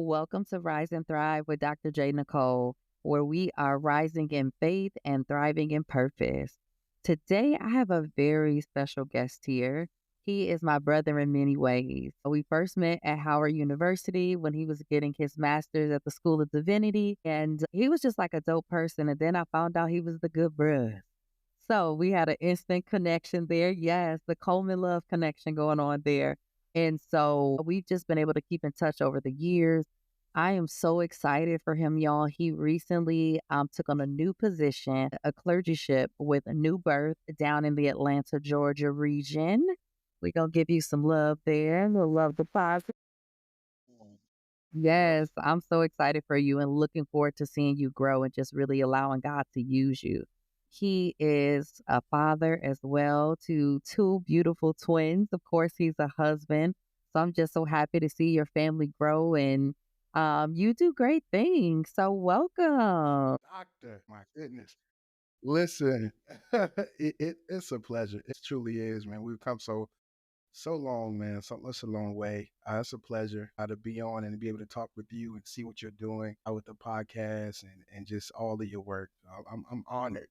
Welcome to Rise and Thrive with Dr. J. Nicole, where we are rising in faith and thriving in purpose. Today, I have a very special guest here. He is my brother in many ways. We first met at Howard University when he was getting his master's at the School of Divinity, and he was just like a dope person. And then I found out he was the good bruh. So we had an instant connection there. Yes, the Coleman love connection going on there. And so we've just been able to keep in touch over the years. I am so excited for him, y'all. He recently took on a new position, a clergyship with a new birth down in the Atlanta, Georgia region. We're going to give you some love there. We'll love deposit. Yes, I'm so excited for you and looking forward to seeing you grow and just really allowing God to use you. He is a father as well to two beautiful twins. Of course, he's a husband. So I'm just so happy to see your family grow and you do great things. So welcome. Doctor, my goodness. Listen, it's a pleasure. It truly is, man. We've come so long, man. It's a long way. It's a pleasure to be on and to be able to talk with you and see what you're doing with the podcast and just all of your work. I'm honored.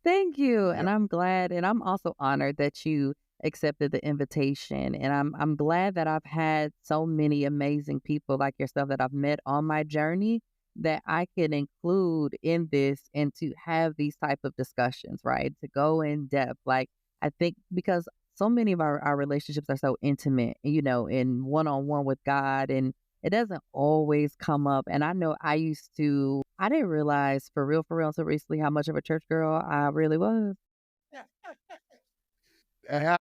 Thank you. Yeah. And I'm glad and I'm also honored that you accepted the invitation. And I'm glad that I've had so many amazing people like yourself that I've met on my journey that I can include in this and to have these type of discussions, right? To go in depth. Like I think because so many of our relationships are so intimate, in one on one with God and it doesn't always come up. And I know I didn't realize for real, until recently how much of a church girl I really was. Uh,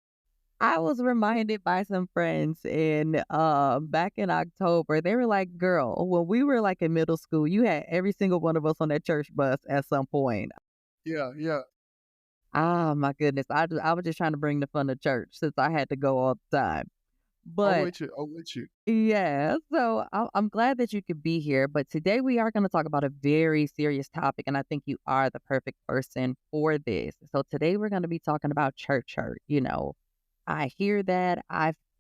I was reminded by some friends back in October, they were like, girl, when we were like in middle school, you had every single one of us on that church bus at some point. Yeah, yeah. Ah, my goodness. I was just trying to bring the fun to church since I had to go all the time. I'm But with you. I'm with you. yeah, so I'm glad that you could be here. But today we are going to talk about a very serious topic, and I think you are the perfect person for this. So today we're going to be talking about church hurt. I hear that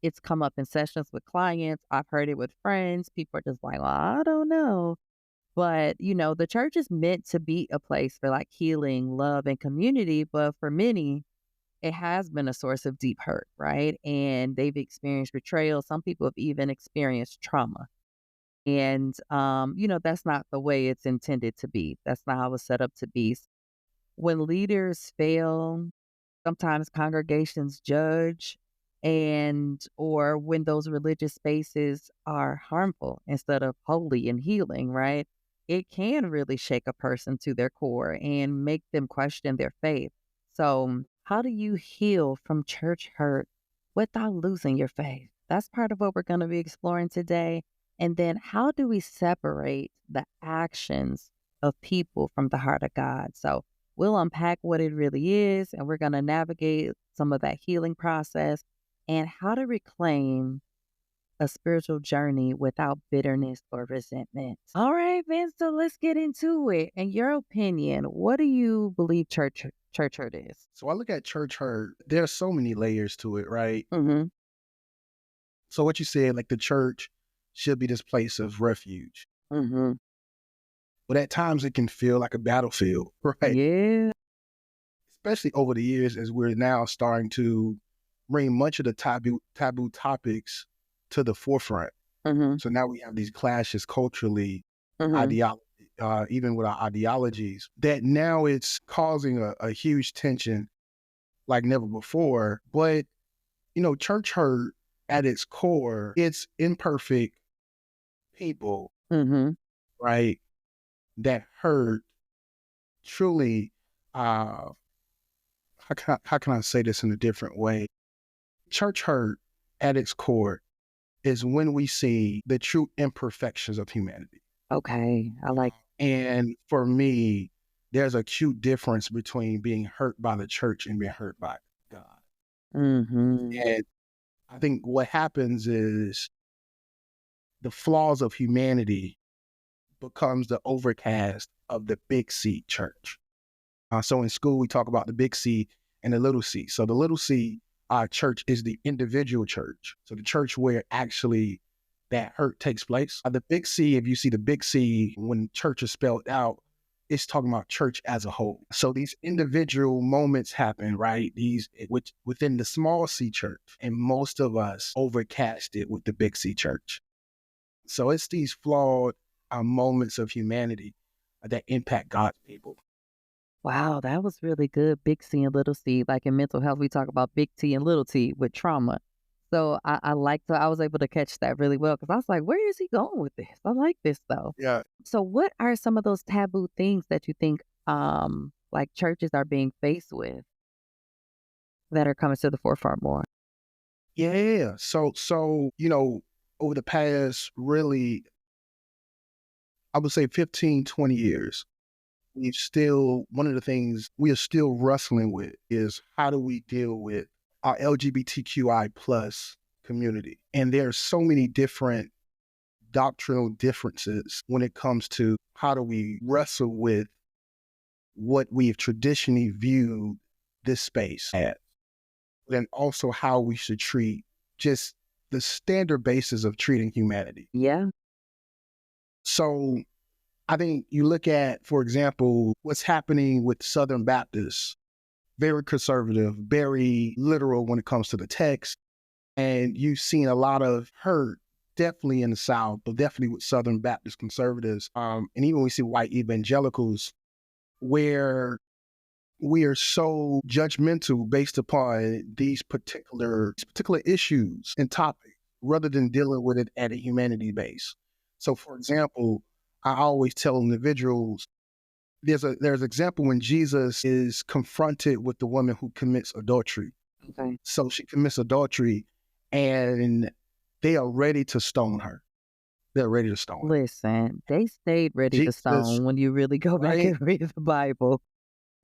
it's come up in sessions with clients. I've heard it with friends. People are just like, well, I don't know. But the church is meant to be a place for like healing, love, and community. But for many, it has been a source of deep hurt, right? And they've experienced betrayal. Some people have even experienced trauma. And, that's not the way it's intended to be. That's not how it's set up to be. When leaders fail, sometimes congregations judge or when those religious spaces are harmful instead of holy and healing, right? It can really shake a person to their core and make them question their faith. So, how do you heal from church hurt without losing your faith? That's part of what we're going to be exploring today. And then, how do we separate the actions of people from the heart of God? So, we'll unpack what it really is, and we're going to navigate some of that healing process and how to reclaim a spiritual journey without bitterness or resentment. All right, man. So let's get into it. In your opinion, what do you believe church hurt is? So I look at church hurt. There are so many layers to it, right? Mm-hmm. So what you said, like the church should be this place of refuge. Mm-hmm. But at times it can feel like a battlefield, right? Yeah. Especially over the years as we're now starting to bring much of the taboo topics to the forefront. Mm-hmm. So now we have these clashes culturally, Mm-hmm. ideology, even with our ideologies, that now it's causing a huge tension like never before. But, church hurt at its core, it's imperfect people, Mm-hmm. right, that hurt truly, uh, how can I say this in a different way? Church hurt at its core is when we see the true imperfections of humanity. Okay. I like. And for me, there's a acute difference between being hurt by the church and being hurt by God. Mm-hmm. And I think what happens is the flaws of humanity becomes the overcast of the big C church. So in school, we talk about the big C and the little c. So the little c church is the individual church. So the church where actually that hurt takes place. The big C, if you see the big C, when church is spelled out, it's talking about church as a whole. So these individual moments happen, right? These which within the small C church, and most of us overcast it with the big C church. So it's these flawed moments of humanity that impact God's people. Wow, that was really good. Big C and little c. Like in mental health, we talk about big T and little t with trauma. So I was able to catch that really well because I was like, where is he going with this? I like this though. Yeah, So what are some of those taboo things that you think like churches are being faced with that are coming to the forefront more? yeah. So over the past really, I would say 15, 20 years, we've still one of the things we are still wrestling with is how do we deal with our LGBTQI plus community. And there are so many different doctrinal differences when it comes to how do we wrestle with what we've traditionally viewed this space as, and also how we should treat just the standard basis of treating humanity. Yeah, So I think you look at, for example, what's happening with Southern Baptists, very conservative, very literal when it comes to the text. And you've seen a lot of hurt, definitely in the South, but definitely with Southern Baptist conservatives. And even we see white evangelicals where we are so judgmental based upon these particular issues and topics rather than dealing with it at a humanity base. So for example, I always tell individuals there's an example when Jesus is confronted with the woman who commits adultery. okay. So she commits adultery and they are ready to stone her. They're ready to stone her. Listen, they stayed ready to Jesus, stone when you really go back right? and read the Bible.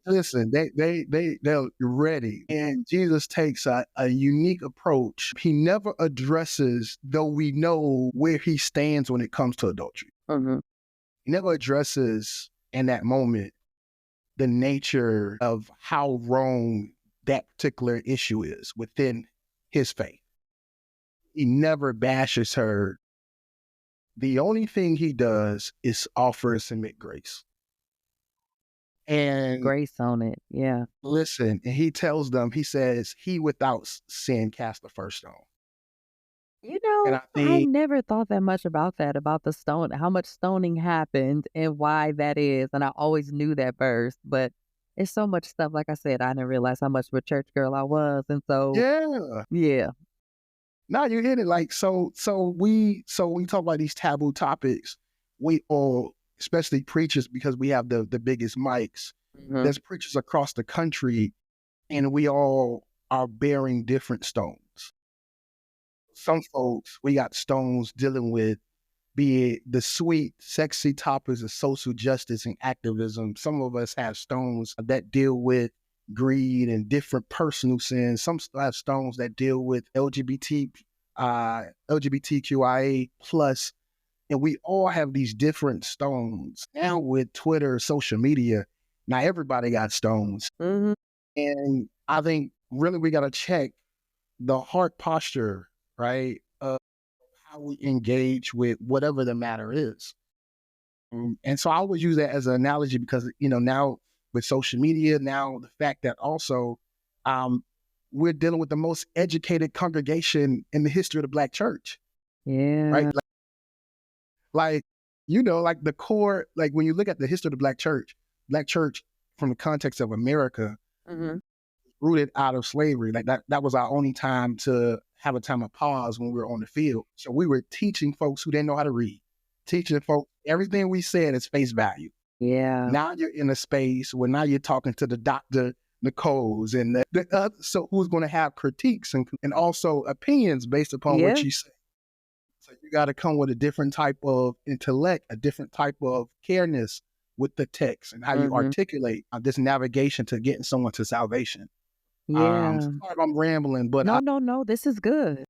Listen, they're ready. And Jesus takes a unique approach. He never addresses, though we know where he stands when it comes to adultery. Mhm. He never addresses in that moment the nature of how wrong that particular issue is within his faith. He never bashes her. The only thing he does is offer and submit grace. And Grace on it. Yeah. listen, and he tells them, he says, he without sin cast the first stone. You And know, I I think, never thought that much about that, about the stone, how much stoning happened and why that is. And I always knew that verse, but it's so much stuff. Like I said, I didn't realize how much of a church girl I was. And so, yeah, yeah. now you hit it. Like, so when we talk about these taboo topics, we all, especially preachers, because we have the biggest mics, Mhm. there's preachers across the country, and we all are bearing different stones. Some folks, we got stones dealing with, be it the sweet, sexy topics of social justice and activism. Some of us have stones that deal with greed and different personal sins. Some have stones that deal with LGBTQIA plus, and we all have these different stones. Now with Twitter, social media, now everybody got stones. Mhm. And I think really we got to check the heart posture, right? Of how we engage with whatever the matter is. And so I always use that as an analogy because, now with social media, now the fact that also um, we're dealing with the most educated congregation in the history of the Black church, right? Yeah. Like the core, like when you look at the history of the Black church from the context of America, Mhm. rooted out of slavery. Like that was our only time to have a time of pause when we were on the field. So we were teaching folks who didn't know how to read, teaching folks everything we said is face value. Yeah. Now you're in a space where now you're talking to the Dr. Nicole's and so who's going to have critiques and also opinions based upon what Yeah. you say. So you got to come with a different type of intellect, a different type of careness with the text and how you Mhm. articulate this navigation to getting someone to salvation. Yeah. Sorry if I'm rambling, but No, no, no. This is good.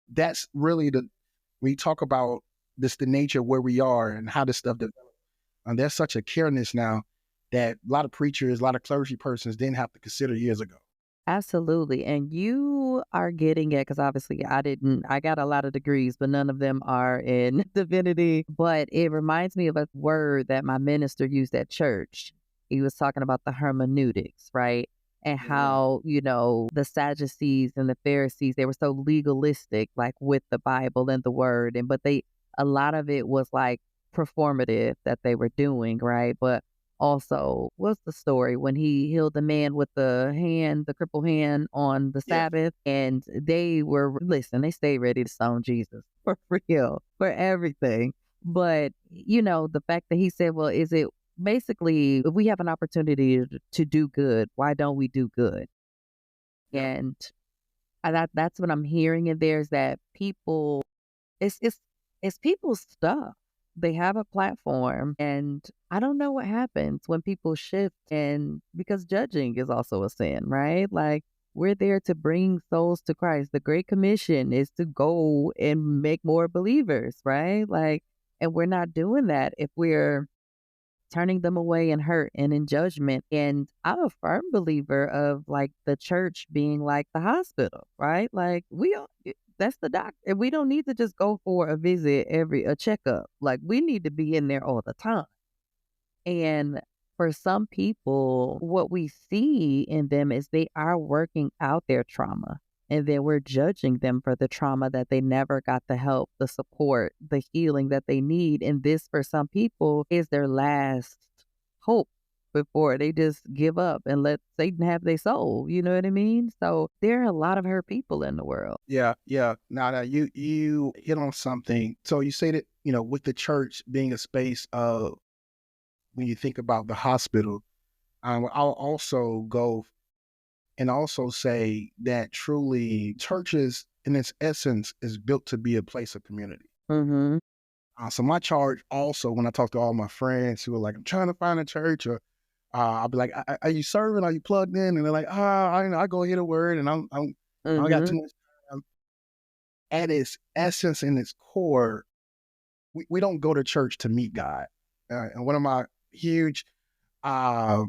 that's really we talk about this, the nature of where we are and how this stuff develops. And there's such a careness now that a lot of preachers, a lot of clergy persons didn't have to consider years ago. Absolutely. And you are getting it because obviously I got a lot of degrees, but none of them are in divinity. But it reminds me of a word that my minister used at church. He was talking about the hermeneutics, right? And Yeah. how, the Sadducees and the Pharisees, they were so legalistic, like with the Bible and the word. A lot of it was like performative that they were doing, right? But also, what's the story when he healed the man with the crippled hand on the Yeah. Sabbath? And listen, they stayed ready to stone Jesus for real, for everything. But, the fact that he said, well, is it basically, if we have an opportunity to do good, why don't we do good? Yep. And that's what I'm hearing in there is that people it's it's it's people's stuff. They have a platform, and I don't know what happens when people shift, and because judging is also a sin, right? Like, we're there to bring souls to Christ. The Great Commission is to go and make more believers, right? Like, and we're not doing that if we're turning them away in hurt and in judgment. And I'm a firm believer of like the church being like the hospital, right? Like that's the doctor. And we don't need to just go for a visit a checkup. Like we need to be in there all the time. And for some people, what we see in them is they are working out their trauma. And then we're judging them for the trauma that they never got the help, the support, the healing that they need. And this, for some people, is their last hope before they just give up and let Satan have their soul. You know what I mean? So there are a lot of hurt people in the world. Yeah, yeah. Now, you hit on something. So you say that, with the church being a space of, when you think about the hospital, I'll also go and also say that truly churches in its essence is built to be a place of community. Mm-hmm. So my charge also, when I talk to all my friends who are like, I'm trying to find a church, or I'll be like, are you serving? Are you plugged in? And they're like, I go hit a word, and I got Mm-hmm. too much time. At its essence and its core, we don't go to church to meet God. And one of my huge uh,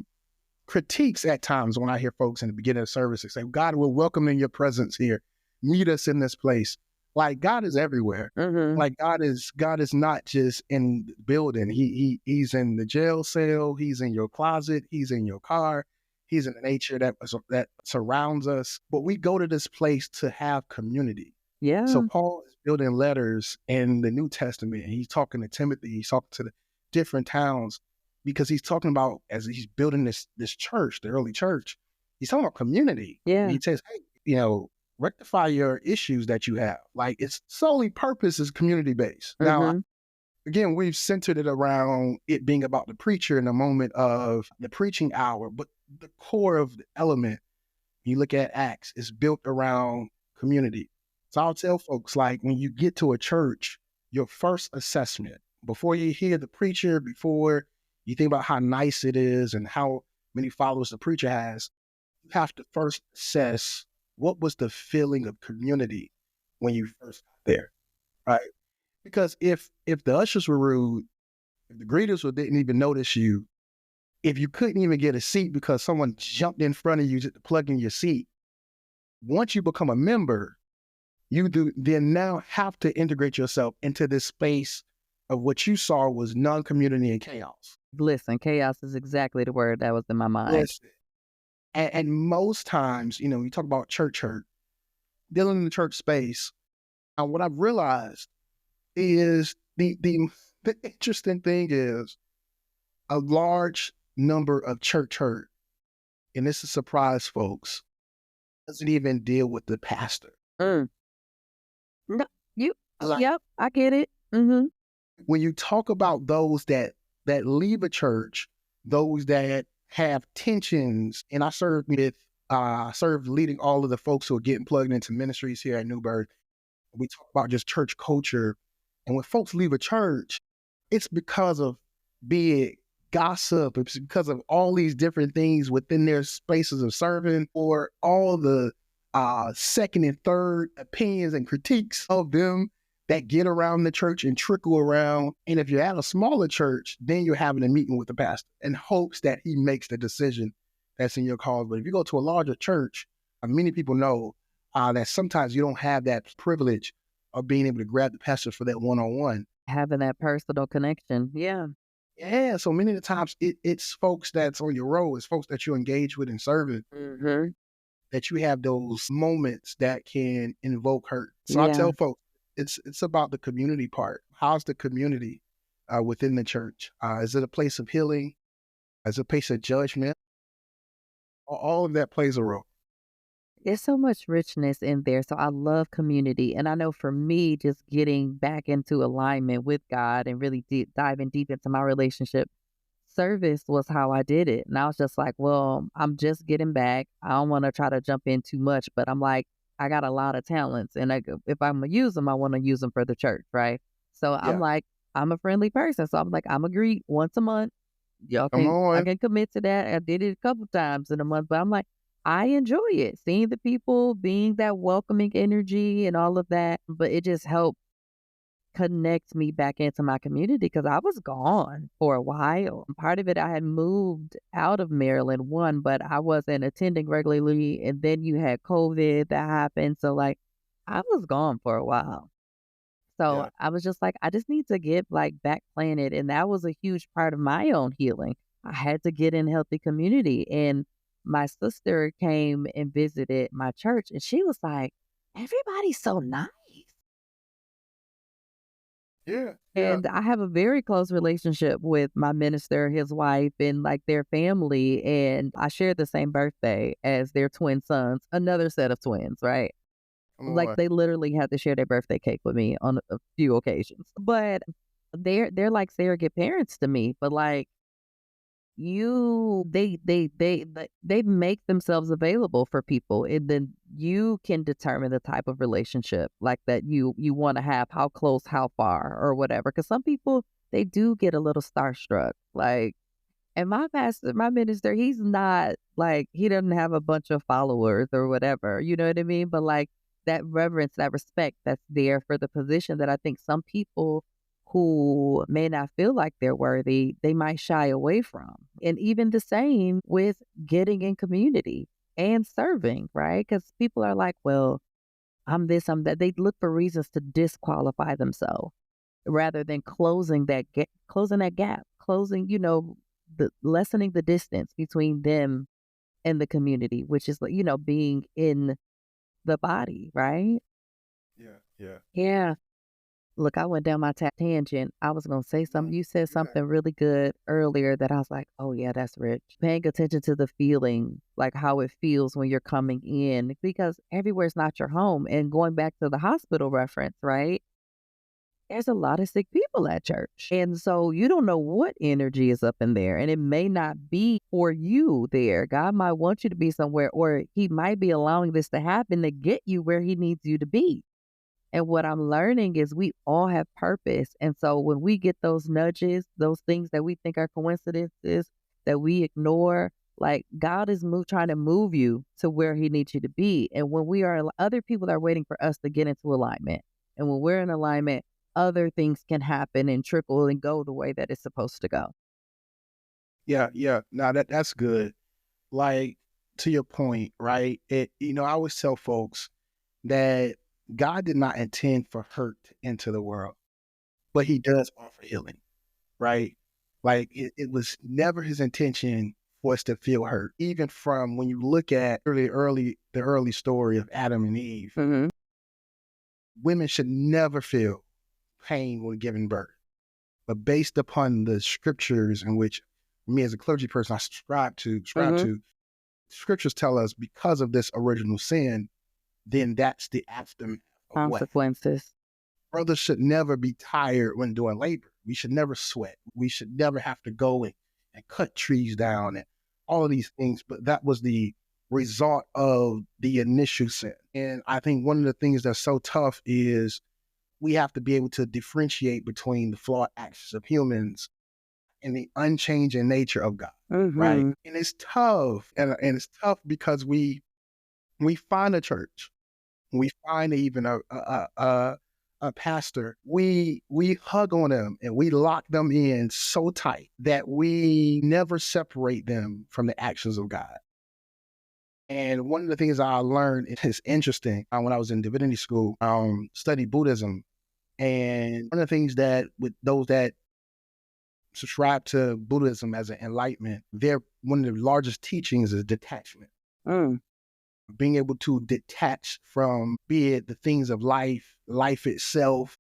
critiques at times when I hear folks in the beginning of service, they say, God, we're welcoming your presence here. Meet us in this place. Like God is everywhere. Mm-hmm. Like God is not just in the building. He's in the jail cell. He's in your closet. He's in your car. He's in the nature that surrounds us. But we go to this place to have community. So Yeah. Paul is building letters in the New Testament, and he's talking to Timothy. He's talking to the different towns because he's talking about, as he's building this church, the early church, he's talking about community. And Yeah. he says, hey, rectify your issues that you have. Like its solely purpose is community based. Now, Mm-hmm. again, we've centered it around it being about the preacher in the moment of the preaching hour, but the core of the element, you look at Acts, is built around community. So I'll tell folks, like, when you get to a church, your first assessment, before you hear the preacher, before you think about how nice it is and how many followers the preacher has, you have to first assess what was the feeling of community when you first got there, right? Because if the ushers were rude, if the greeters didn't even notice you, if you couldn't even get a seat because someone jumped in front of you just to plug in your seat, once you become a member, you do then now have to integrate yourself into this space of what you saw was non-community and chaos. Listen, chaos is exactly the word that was in my mind. Listen, and most times, you talk about church hurt, dealing in the church space. And what I've realized is the interesting thing is a large number of church hurt, and this is surprise folks, doesn't even deal with the pastor. Mm. No, you Like yep, I get it. Mhm. when you talk about those that leave a church, those that have tensions, and I served leading all of the folks who are getting plugged into ministries here at Newburgh. We talk about just church culture. And when folks leave a church, it's because of be it gossip, it's because of all these different things within their spaces of serving, or all the second and third opinions and critiques of them that get around the church and trickle around. And if you're at a smaller church, then you're having a meeting with the pastor in hopes that he makes the decision that's in your cause. But if you go to a larger church, Many people know that sometimes you don't have that privilege of being able to grab the pastor for that one-on-one. Having that personal connection. Yeah. Yeah, so many of the times it's folks that's on your road, it's folks that you engage with in service Mhm. that you have those moments that can invoke hurt. So I Yeah. tell folks, it's about the community part. How's the community within the church? Is it a place of healing? Is it a place of judgment? All of that plays a role. There's so much richness in there. So I love community. And I know for me, just getting back into alignment with God and really diving deep into my relationship, service was how I did it. And I was just like, well, I'm just getting back. I don't want to try to jump in too much, but I'm like, I got a lot of talents. And if I'm going to use them, I want to use them for the church. Right. So I'm Yeah, like, I'm a friendly person. So I'm like, I'm agreed once a month. come I on. can commit to that. I did it a couple times in a month, but I'm like, I enjoy it, seeing the people, being that welcoming energy and all of that. But it just helped connect me back into my community because I was gone for a while. Part of it, I had moved out of Maryland, one, but I wasn't attending regularly. And then you had COVID that happened. So, like, I was gone for a while. So Yeah, I was just like, I just need to get like back planted. And that was a huge part of my own healing. I had to get in healthy community. And my sister came and visited my church and she was like, everybody's so nice. yeah, yeah. And I have a very close relationship with my minister, his wife, and like their family. And I share the same birthday as their twin sons, another set of twins, right? Come Like on. they literally had to share their birthday cake with me on a few occasions. But they're like surrogate parents to me. But like they make themselves available for people, and then you can determine the type of relationship like that you want to have, how close, how far, or whatever. Because some people they do get a little starstruck, like. And my pastor, my minister, he's not like he doesn't have a bunch of followers or whatever, you know what I mean? But like that reverence, that respect that's there for the position that I think some people who may not feel like they're worthy, they might shy away from. And even the same with getting in community and serving, right? Because people are like, well, I'm this, I'm that. They look for reasons to disqualify themselves rather than closing that gap, closing, the lessening the distance between them and the community, which is like, being in the body, right? Yeah, yeah. Yeah. Look, I went down my tangent. I was going to say No, something. You said yeah, something really good earlier that I was like, oh, yeah, that's rich. Paying attention to the feeling, like how it feels when you're coming in, because everywhere's not your home. And going back to the hospital reference, right? There's a lot of sick people at church. And so you don't know what energy is up in there. And it may not be for you there. God might want you to be somewhere, or He might be allowing this to happen to get you where He needs you to be. And what I'm learning is we all have purpose. And so when we get those nudges, those things that we think are coincidences that we ignore, like God is trying to move you to where He needs you to be. And when we are, other people are waiting for us to get into alignment. And when we're in alignment, other things can happen and trickle and go the way that it's supposed to go. yeah, yeah. Now that's good. Like to your point, right? I always tell folks that God did not intend for hurt into the world, but He does offer healing, right? Like it was never His intention for us to feel hurt. Even from when you look at the early story of Adam and Eve, Hmm. women should never feel pain when giving birth. But based upon the scriptures in which me as a clergy person I subscribe Hmm. to, scriptures tell us because of this original sin, then that's the aftermath of what? Consequences. Brothers should never be tired when doing labor. We should never sweat. We should never have to go and cut trees down and all of these things. But that was the result of the initial sin. And I think one of the things that's so tough is we have to be able to differentiate between the flawed actions of humans and the unchanging nature of God, right? Hmm. And it's tough. And it's tough because we find a church, we find even a pastor, we hug on them and we lock them in so tight that we never separate them from the actions of God. And one of the things I learned is interesting. When I was in divinity school, studied Buddhism, and one of the things that with those that subscribe to Buddhism as an enlightenment, their one of the largest teachings is detachment. Mm. Being able to detach from, be it the things of life itself,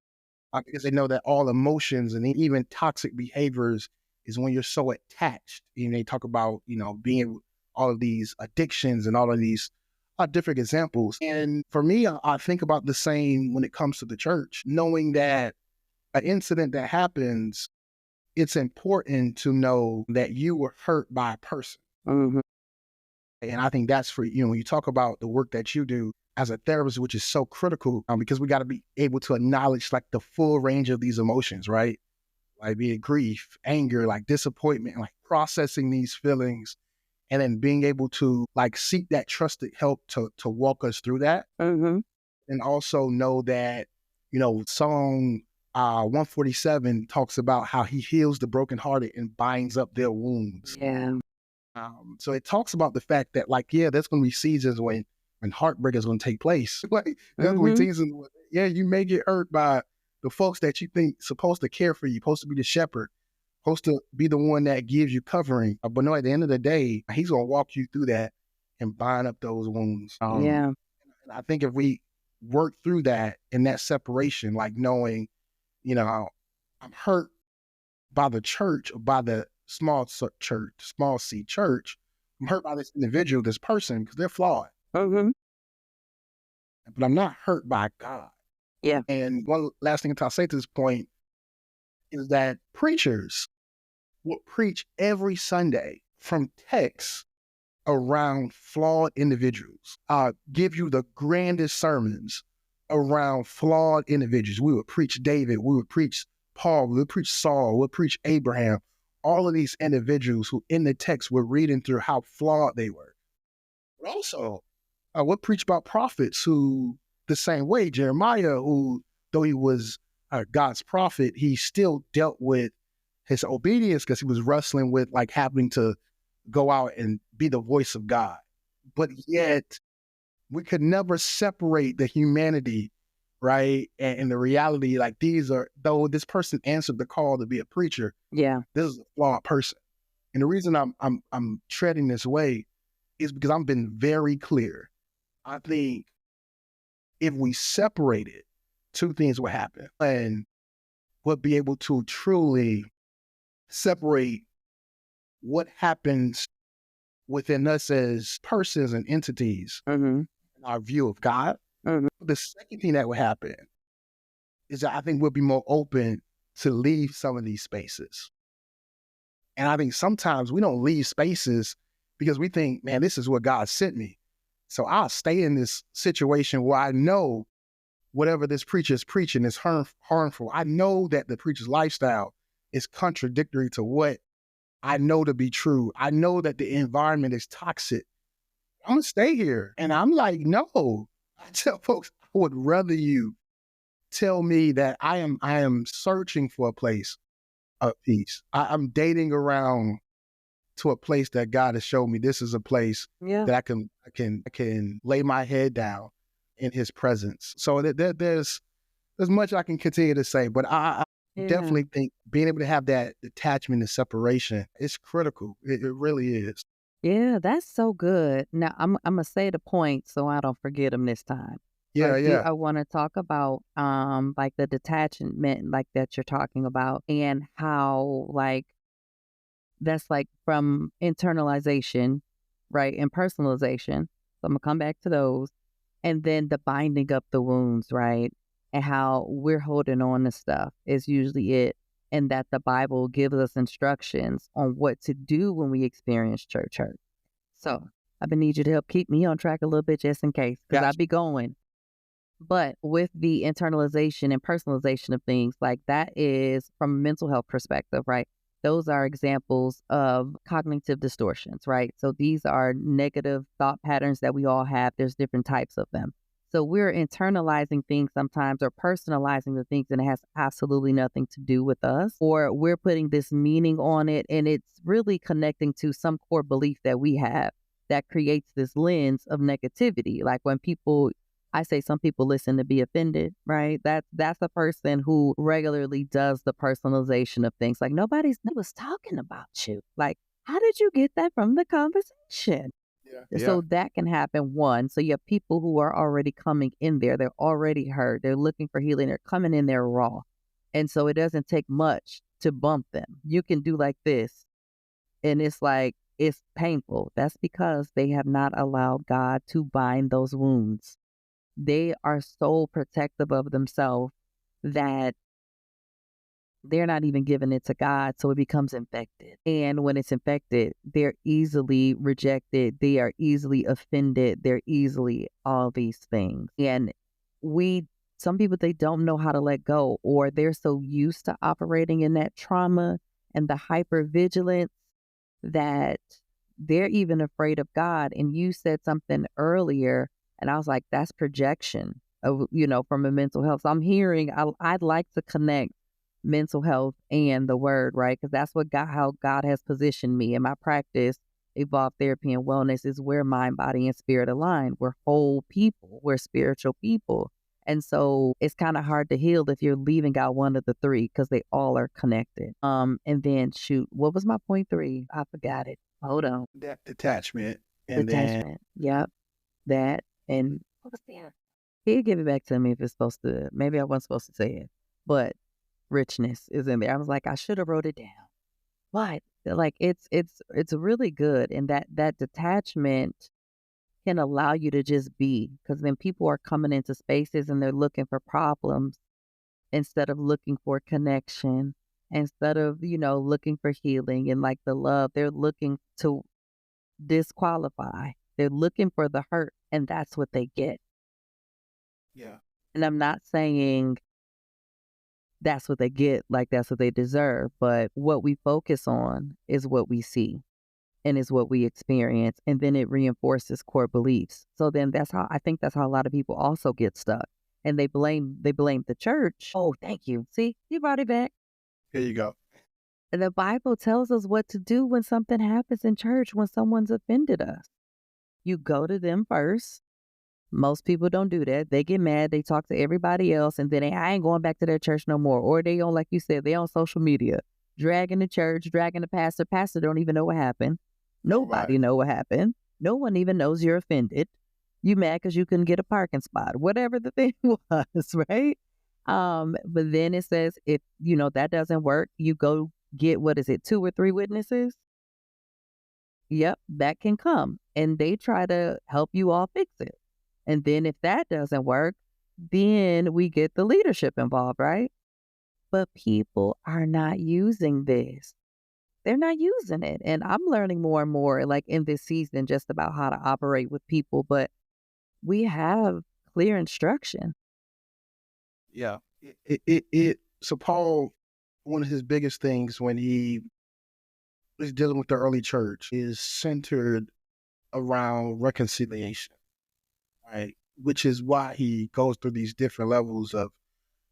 because they know that all emotions and even toxic behaviors is when you're so attached. They talk about, being all of these addictions and all of these different examples. And for me, I think about the same when it comes to the church, knowing that an incident that happens, it's important to know that you were hurt by a person. Mhm. And I think that's for, when you talk about the work that you do as a therapist, which is so critical, because we got to be able to acknowledge like the full range of these emotions, right? Like be it grief, anger, like disappointment, like processing these feelings and then being able to like seek that trusted help to walk us through that. Mhm. And also know that, Song 147 talks about how he heals the brokenhearted and binds up their wounds. Yeah. So it talks about the fact that, like, yeah, there's going to be seasons when heartbreak is going to take place. Like, there's going to be Mhm. seasons when, yeah, you may get hurt by the folks that you think supposed to care for you, supposed to be the shepherd, supposed to be the one that gives you covering. But no, at the end of the day, he's going to walk you through that and bind up those wounds. Yeah. And I think if we work through that in that separation, like knowing, I'm hurt by the church or by the small c church. I'm hurt by this individual, this person, because they're flawed, Mhm. but I'm not hurt by God. Yeah. And one last thing I'll say to this point is that preachers will preach every Sunday from texts around flawed individuals, give you the grandest sermons around flawed individuals. We would preach David, we would preach Paul, we would preach Saul, we would preach Abraham, all of these individuals who in the text were reading through how flawed they were. But also, we'll preach about prophets who, the same way, Jeremiah, who, though he was God's prophet, he still dealt with his obedience because he was wrestling with like having to go out and be the voice of God. But yet we could never separate the humanity, right? And the reality, like though this person answered the call to be a preacher, Yeah. this is a flawed person. And the reason I'm treading this way is because I've been very clear. I think if we separate it, two things will happen. And we'll be able to truly separate what happens within us as persons and entities, Mhm. our view of God. Mhm. The second thing that will happen is that I think we'll be more open to leave some of these spaces. And I think sometimes we don't leave spaces because we think, man, this is what God sent me. So I'll stay in this situation where I know whatever this preacher is preaching is harmful. I know that the preacher's lifestyle is contradictory to what I know to be true. I know that the environment is toxic. I'm gonna stay here. And I'm like, no. I tell folks, I would rather you tell me that I am searching for a place of peace. I'm dating around to a place that God has shown me this is a place Yeah. that I can lay my head down in his presence. So there's much I can continue to say, but I Yeah. definitely think being able to have that detachment and separation is critical. It really is. Yeah, that's so good. Now Imma say the point so I don't forget them this time. So Yeah, yeah. I wanna talk about, like, the detachment, like, that you're talking about and how, like, that's, like, from internalization, right, and personalization. So Imma come back to those, and then the binding up the wounds, right, and how we're holding on to stuff is usually it, and that the Bible gives us instructions on what to do when we experience church hurt. So, I'm gonna need you to help keep me on track a little bit just in case, because I Gotcha. be going. But with the internalization and personalization of things, like that is from a mental health perspective, right? Those are examples of cognitive distortions, right? So these are negative thought patterns that we all have. There's different types of them. So we're internalizing things sometimes or personalizing the things and it has absolutely nothing to do with us, or we're putting this meaning on it and it's really connecting to some core belief that we have that creates this lens of negativity. Like when people, I say some people listen to be offended, right? That's a person who regularly does the personalization of things. Like nobody was talking about you. Like, how did you get that from the conversation? Yeah. Yeah. So that can happen, one. So you have people who are already coming in there. They're already hurt. They're looking for healing. They're coming in there raw. And so it doesn't take much to bump them. You can do like this, and it's like, it's painful. That's because they have not allowed God to bind those wounds. They are so protective of themselves that they're not even giving it to God, so it becomes infected. And when it's infected, they're easily rejected, they are easily offended, they're easily all these things. And we, some people, they don't know how to let go, or they're so used to operating in that trauma and the hypervigilance that they're even afraid of God. And you said something earlier, and I was like, that's projection of, from a mental health. So I'm hearing, I'd like to connect mental health and the word, right? Because that's how God has positioned me in my practice. Evolved therapy and wellness is where mind, body, and spirit align. We're whole people. We're spiritual people. And so it's kind of hard to heal if you're leaving out one of the three, because they all are connected. And then shoot, what was my point three? I forgot it. Hold on. That detachment. And then Detachment. Yep. That. And what was the other? He'd give it back to me if it's supposed to. Maybe I wasn't supposed to say it, but richness is in there. I was like, I should have wrote it down. But like it's really good. And that detachment can allow you to just be, because then people are coming into spaces and they're looking for problems instead of looking for connection, instead of, looking for healing and like the love. They're looking to disqualify. They're looking for the hurt, and that's what they get. yeah. And I'm not saying that's what they get, like that's what they deserve, but what we focus on is what we see and is what we experience, and then it reinforces core beliefs. So then that's how a lot of people also get stuck, and they blame the church. Oh, thank you. See, you brought it back. Here you go. And the Bible tells us what to do when something happens in church, when someone's offended us. You go to them first. Most people don't do that. They get mad, they talk to everybody else, and then I ain't going back to that church no more. Or they on, like you said, they on social media, dragging the church, dragging the pastor. Pastor don't even know what happened. Nobody. Nobody know what happened. No one even knows you're offended. You mad because you couldn't get a parking spot, whatever the thing was, right? But then it says, if that doesn't work, you go get, what is it, 2 or 3 witnesses? Yep, that can come, and they try to help you all fix it. And then if that doesn't work, then we get the leadership involved, right? But people are not using this. They're not using it. And I'm learning more and more, like in this season, just about how to operate with people. But we have clear instruction. Yeah. So Paul, one of his biggest things when he was dealing with the early church is centered around reconciliation, right? Which is why he goes through these different levels of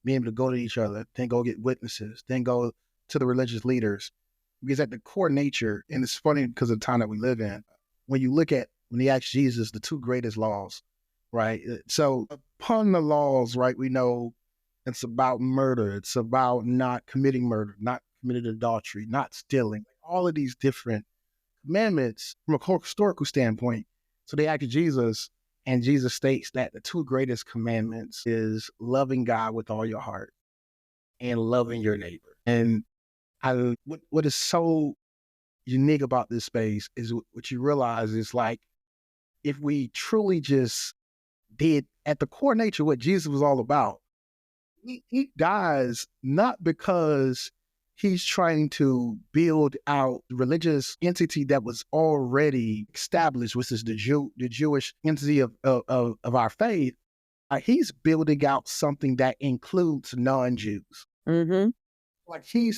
being able to go to each other, then go get witnesses, then go to the religious leaders. Because at the core nature, and it's funny because of the time that we live in, when he asked Jesus the two greatest laws, right? So upon the laws, right, we know it's about murder. It's about not committing murder, not committing adultery, not stealing, all of these different commandments from a historical standpoint. So they asked Jesus, and Jesus states that the two greatest commandments is loving God with all your heart and loving your neighbor. And what is so unique about this space is what you realize is like, if we truly just did at the core nature what Jesus was all about, he dies not because he's trying to build out the religious entity that was already established, which is the Jewish entity of our faith. He's building out something that includes non-Jews. Mm-hmm. Like he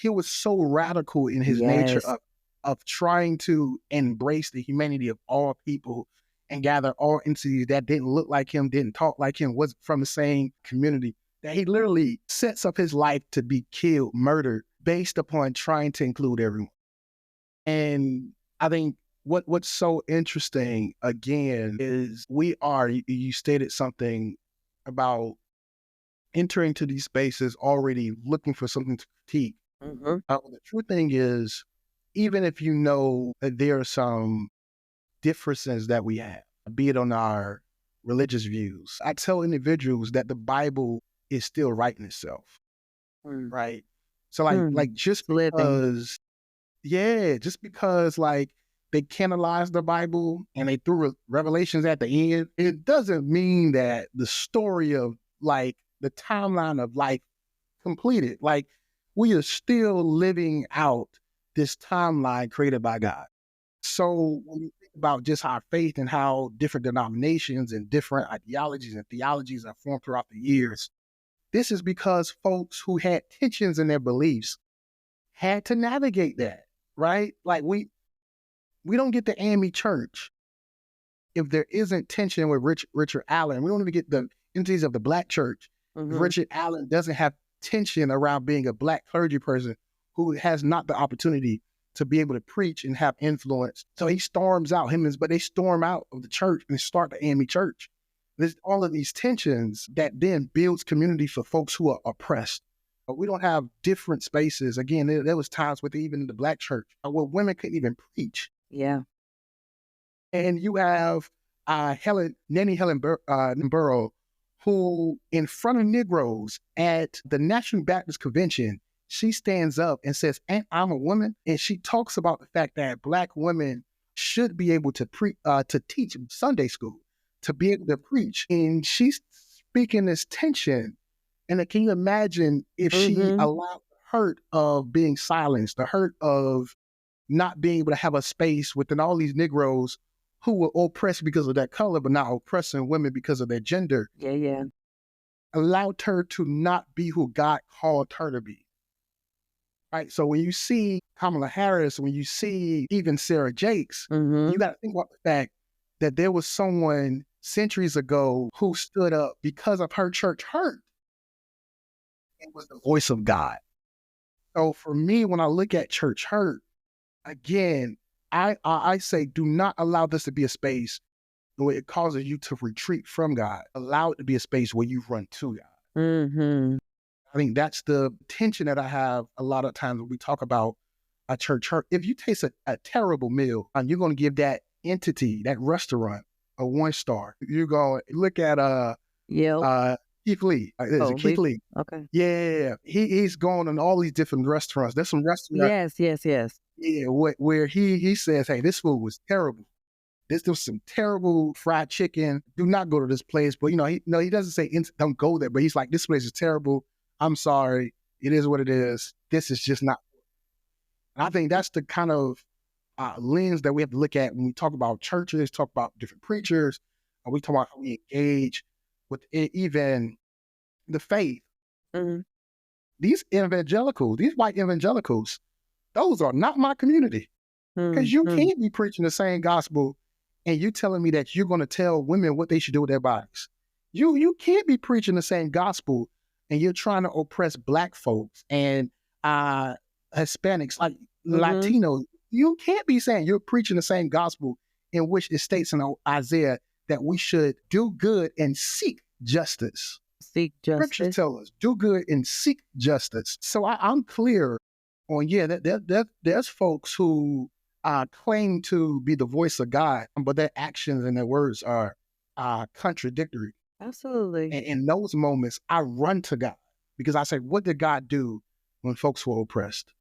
was so radical in his nature Yes. of trying to embrace the humanity of all people and gather all entities that didn't look like him, didn't talk like him, wasn't from the same community, that he literally sets up his life to be killed, murdered, based upon trying to include everyone. And I think What's so interesting again is you stated something about entering to these spaces already looking for something to critique. Mhm. The true thing is, even if you know that there are some differences that we have, be it on our religious views, I tell individuals that the Bible is still right in itself, Mm. right? So Mm. just It's living. because, yeah, just because they canonized the Bible and they threw revelations at the end, it doesn't mean that the story of the timeline of life completed. Like we are still living out this timeline created by God. So when you think about just our faith and how different denominations and different ideologies and theologies are formed throughout the years, this is because folks who had tensions in their beliefs had to navigate that, right? Like we don't get the AME church if there isn't tension with Richard Allen. We don't even get the entities of the Black church if Mhm. Richard Allen doesn't have tension around being a Black clergy person who has not the opportunity to be able to preach and have influence. So he storms out, but they storm out of the church and start the AME church. There's all of these tensions that then builds community for folks who are oppressed. We don't have different spaces. Again, there was times with even in the Black church where women couldn't even preach. Yeah. And you have Nanny Helen Burrow, who in front of Negroes at the National Baptist Convention, she stands up and says, "And I'm a woman," and she talks about the fact that Black women should be able to teach Sunday school, to be able to preach, and she's speaking this tension. And can you imagine if she Mhm. allowed the hurt of being silenced, the hurt of not being able to have a space within all these Negroes who were oppressed because of their color, but not oppressing women because of their gender, Yeah, yeah. allowed her to not be who God called her to be. Right. So when you see Kamala Harris, when you see even Sarah Jakes, you Mhm. got to think about the fact that there was someone centuries ago who stood up because of her church hurt and was the voice of God. So for me, when I look at church hurt, again, I say do not allow this to be a space where it causes you to retreat from God. Allow it to be a space where you run to God. Mhm. I think that's the tension that I have a lot of times when we talk about a church hurt. If you taste a terrible meal and you're going to give that entity, that restaurant, a 1 star, you're going to look at Yelp. uh Keith Lee. Is Oh, it Keith leave. Lee? Okay. Yeah, he's going on all these different restaurants. There's some restaurant, Yes, yes, yes. yeah, where he says, "Hey, this food was terrible. This was some terrible fried chicken. Do not go to this place." But he doesn't say don't go there. But he's like, "This place is terrible. I'm sorry. It is what it is. This is just not." And I think that's the kind of lens that we have to look at when we talk about churches, talk about different preachers, and we talk about how we engage with even the faith. Mhm. These white evangelicals, those are not my community. Because you Mhm. can't be preaching the same gospel and you telling me that you're going to tell women what they should do with their bodies. You can't be preaching the same gospel and you're trying to oppress Black folks and uh, Hispanics, like Mhm. Latinos. You can't be saying you're preaching the same gospel in which it states in Isaiah that we should do good and seek justice. Seek Scriptures justice. tell us do good and seek justice. So I'm clear on, yeah, there's folks who claim to be the voice of God, but their actions and their words are contradictory. Absolutely. And in those moments, I run to God because I say, what did God do when folks were oppressed?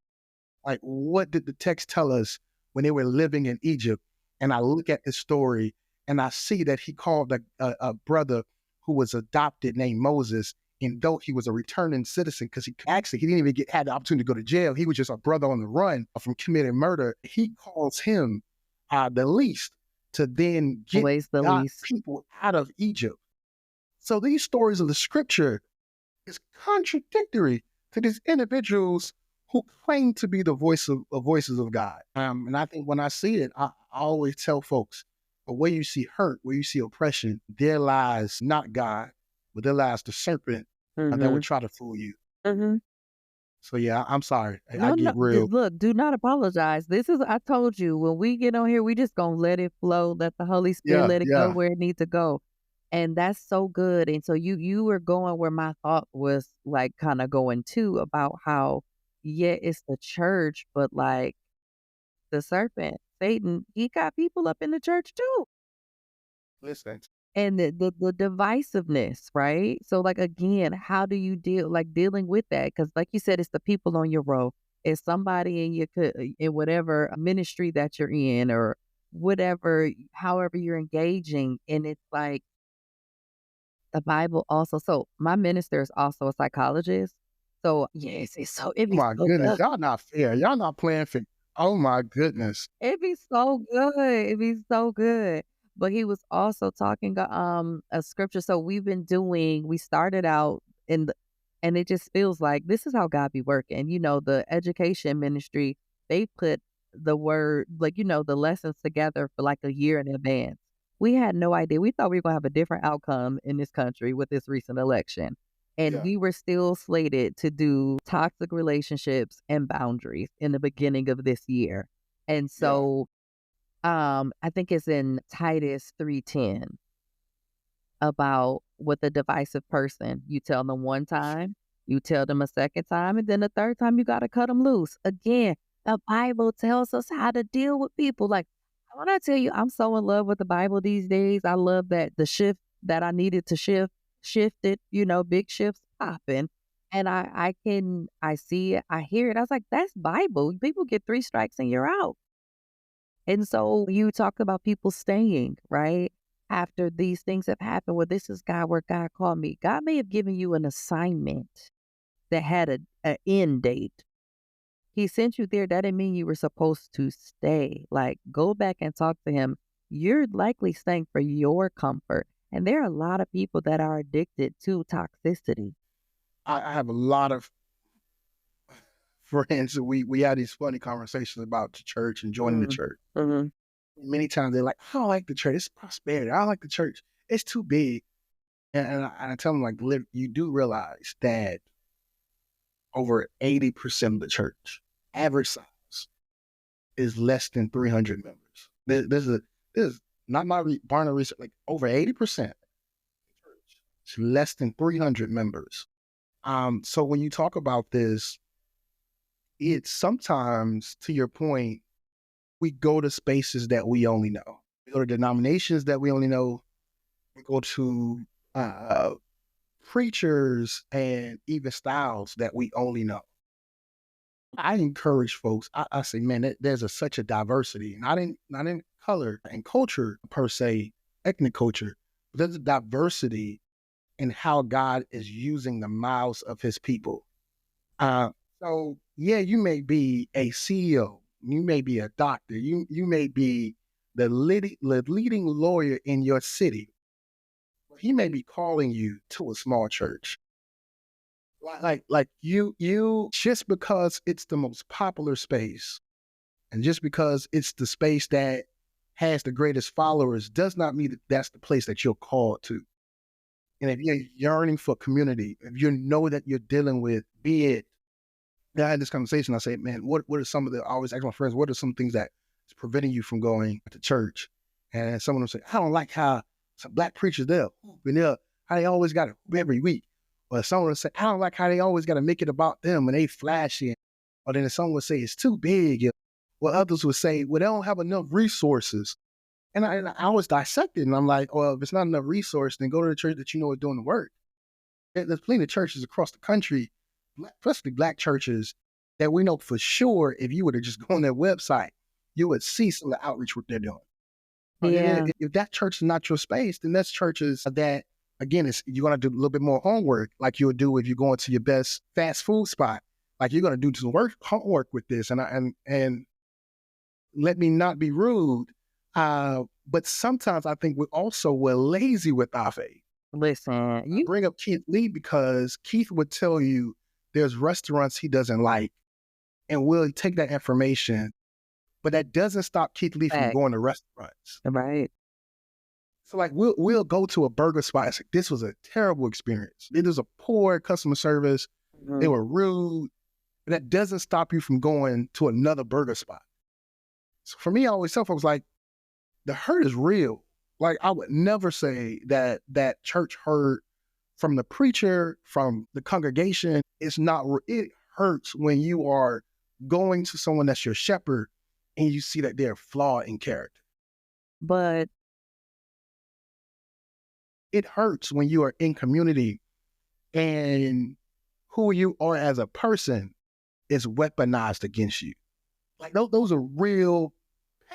Like, what did the text tell us when they were living in Egypt? And I look at this story and I see that he called a brother who was adopted named Moses. And though he was a returning citizen, because he didn't even had the opportunity to go to jail, he was just a brother on the run from committing murder. He calls him the least to then get Always the God's least. people out of Egypt. So these stories of the scripture is contradictory to these individuals who claim to be the voices of God. And I think when I see it, I always tell folks, where you see hurt, where you see oppression, there lies not God, but there lies the serpent that would Mhm. try to fool you. Mhm. So yeah, I'm sorry. I No, no, get real. look, do not apologize. This is I told you, when we get on here, we just gonna let it flow, let the Holy Spirit Yeah, let it go yeah. where it needs to go. And that's so good. And so you were going where my thought was like kind of going too about how, yeah, it's the church, but like the serpent, Satan, he got people up in the church too. Listen, And the divisiveness, right? So, like, again, how do you dealing with that? Because, like you said, it's the people on your row. It's somebody in your in whatever ministry that you're in or whatever, however you're engaging, and it's like the Bible also so my minister is also a psychologist. So, yes, it oh be my so goodness, good. y'all not fair. Y'all not playing fair. Oh my goodness. It'd be so good. It'd be so good. But he was also talking a scripture. So we started out in the and it just feels like this is how God be working. You know, the education ministry, they put the word like, the lessons together for like a year in advance. We had no idea. We thought we were gonna have a different outcome in this country with this recent election. And Yeah, we were still slated to do toxic relationships and boundaries in the beginning of this year. And yeah, so, I think it's in Titus 3:10 about with a divisive person. You tell them one time, you tell them a second time, and then the third time you gotta cut them loose. Again, the Bible tells us how to deal with people. Like, when I tell you I'm so in love with the Bible these days, I love that the shift that I needed to shifted, big shifts popping. And I see it, I hear it. I was like, that's Bible. People get 3 strikes and you're out. And so you talk about people staying, right? After these things have happened, well, this is God where God called me. God may have given you an assignment that had a end date. He sent you there. That didn't mean you were supposed to stay. Like, go back and talk to him. You're likely staying for your comfort. And there are a lot of people that are addicted to toxicity. I have a lot of friends. We had these funny conversations about the church and joining the Mm, church. mhm. Many times they're like, I don't like the church. It's prosperity. I don't like the church. It's too big. And I tell them, like, you do realize that over 80% of the church, average size, is less than 300 members. This is not my Barna research, like over 80% is less than 300 members. So when you talk about this, it's sometimes, to your point, we go to spaces that we only know. We go to denominations that we only know. We go to uh, preachers and even styles that we only know. I encourage folks. I say, man, there's such a diversity, not in color and culture per se, ethnic culture, but there's a diversity in how God is using the mouths of His people. Uh, so yeah, you may be a CEO, you may be a doctor, you may be the leading lawyer in your city. He may be calling you to a small church. Like you just because it's the most popular space and just because it's the space that has the greatest followers does not mean that that's the place that you're called to. And if you're yearning for community, if you know that you're dealing with, be it, I had this conversation. I said, man, what are some of the, I always ask my friends, what are some things that is preventing you from going to church? And someone will say, I don't like how some black preachers there, how they always got it every week. Or someone will say, I don't like how they always got to make it about them and they flashy. Or then someone would say, it's too big. Well, others would say, well, they don't have enough resources. And I was dissected, and I'm like, well, if it's not enough resource, then go to the church that you know is doing the work. There's plenty of churches across the country, especially black churches, that we know for sure if you were to just go on their website, you would see some of the outreach work they're doing. Yeah. If that church is not your space, then that's churches that, again, you're going to do a little bit more homework like you would do if you're going to your best fast food spot. Like you're going to do some homework with this. And let me not be rude, but sometimes I think we're lazy with our faith. Listen, I you bring up Keith Lee because Keith would tell you there's restaurants he doesn't like, and we'll take that information, but that doesn't stop Keith Lee from back, going to restaurants. right? So like we'll go to a burger spot and say, this was a terrible experience. It was a poor customer service. They Mhm. were rude. that doesn't stop you from going to another burger spot. So for me, I always tell folks like the hurt is real. Like I would never say that church hurt from the preacher, from the congregation. It's not. It hurts when you are going to someone that's your shepherd and you see that they're flawed in character. But It hurts when you are in community and who you are as a person is weaponized against you. Like those are real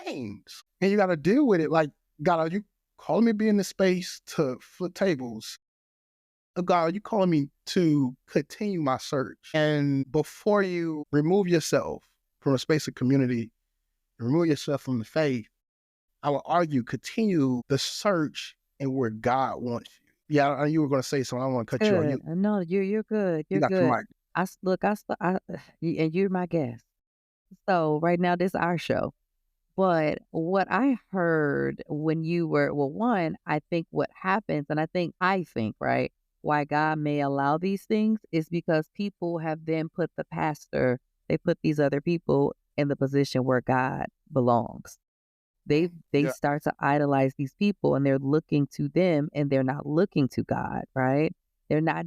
pains, and you got to deal with it. Like, God, are you calling me to be in the space to flip tables? Oh, God, are you calling me to continue my search? And before you remove yourself from a space of community, remove yourself from the faith, I would argue continue the search and where God wants you. Yeah, you were going to say something. I don't want to cut you off. good. No, you're good. You You're got your good. mic. Look, and you're my guest. So right now, this is our show. But what I heard when you were, well, one, I think what happens, and I think, right, why God may allow these things is because people have then put the pastor, they put these other people in the position where God belongs. They Yeah, start to idolize these people and they're looking to them and they're not looking to God, right? They're not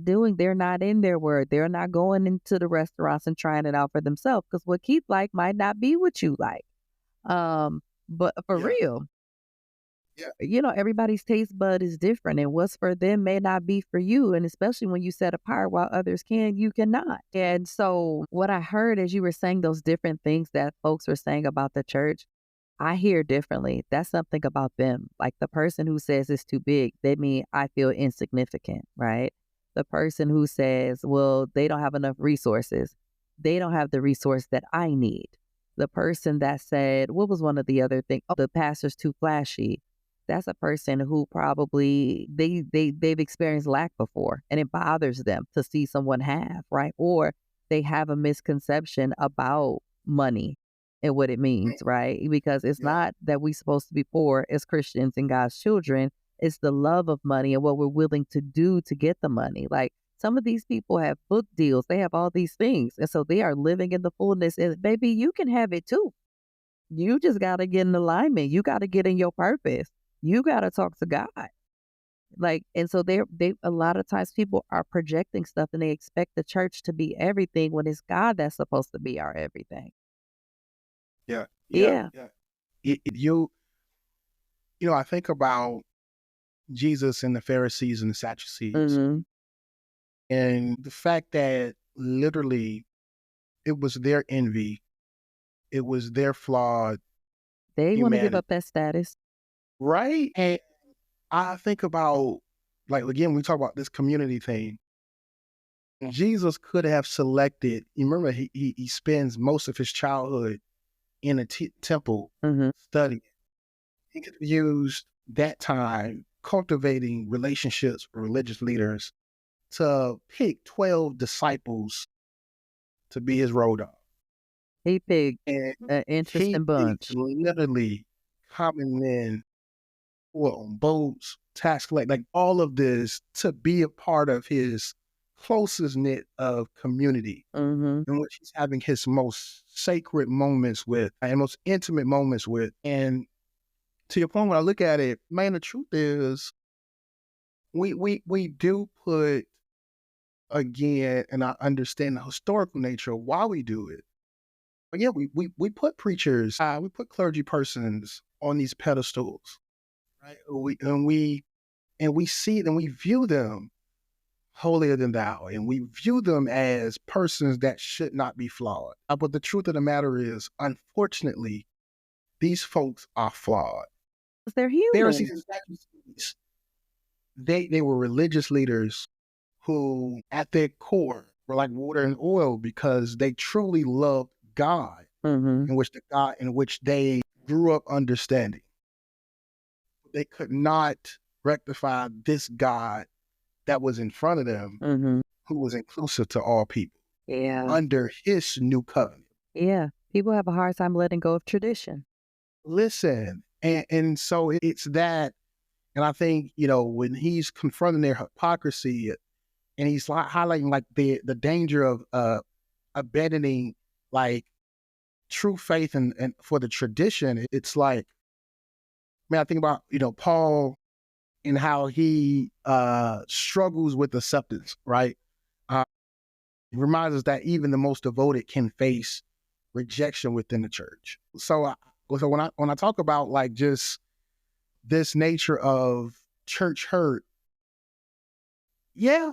in their word. They're not going into the restaurants and trying it out for themselves because what Keith like might not be what you like. But for yeah, real, yeah, everybody's taste bud is different and what's for them may not be for you. And especially when you set apart while others can, you cannot. And so what I heard as you were saying those different things that folks were saying about the church, I hear differently. That's something about them. Like the person who says it's too big, they mean I feel insignificant, right? The person who says, well, they don't have enough resources, they don't have the resource that I need. The person that said, what was one of the other things? Oh, the pastor's too flashy. That's a person who probably they've experienced lack before and it bothers them to see someone have, right? Or they have a misconception about money and what it means, right? Because it's yeah, not that we supposed to be poor as Christians and God's children. It's the love of money and what we're willing to do to get the money. Like some of these people have book deals, they have all these things. And so they are living in the fullness. And baby, you can have it too. You just got to get in alignment. You got to get in your purpose. You got to talk to God. Like, and so they, a lot of times people are projecting stuff and they expect the church to be everything when it's God that's supposed to be our everything. yeah, yeah, Yeah. yeah. I think about Jesus and the Pharisees and the Sadducees, Hmm. and the fact that literally it was their envy, it was their flawed They want to give humanity, up that status. right? And I think about, like, again, we talk about this community thing. Jesus could have selected. You remember, he spends most of his childhood in a temple Hmm. studying. He could have used that time cultivating relationships with religious leaders to pick 12 disciples to be his road dog. He picked And an he interesting picked bunch. literally common men who were on boats, tax collect, like all of this to be a part of his closest knit of community Hmm. in which he's having his most sacred moments with and most intimate moments with. And to your point, when I look at it, man, the truth is we do put again, and I understand the historical nature of why we do it. But yeah, we put preachers, we put clergy persons on these pedestals, right? We see it and we view them holier than thou, and we view them as persons that should not be flawed. But the truth of the matter is, unfortunately, these folks are flawed. 'Cause they're human. Pharisees and Sadducees, they were religious leaders who, at their core, were like water and oil because they truly loved God, Hmm. in which the God in which they grew up understanding. They could not rectify this God that was in front of them, Hmm. who was inclusive to all people Yeah. under his new covenant. Yeah. People have a hard time letting go of tradition. Listen, and so it's that, and I think when he's confronting their hypocrisy, and he's like highlighting like the danger of abandoning like true faith and for the tradition. It's like, man, I think about, Paul and how he struggles with acceptance, right? Uh, it reminds us that even the most devoted can face rejection within the church. So when I talk about like just this nature of church hurt, yeah,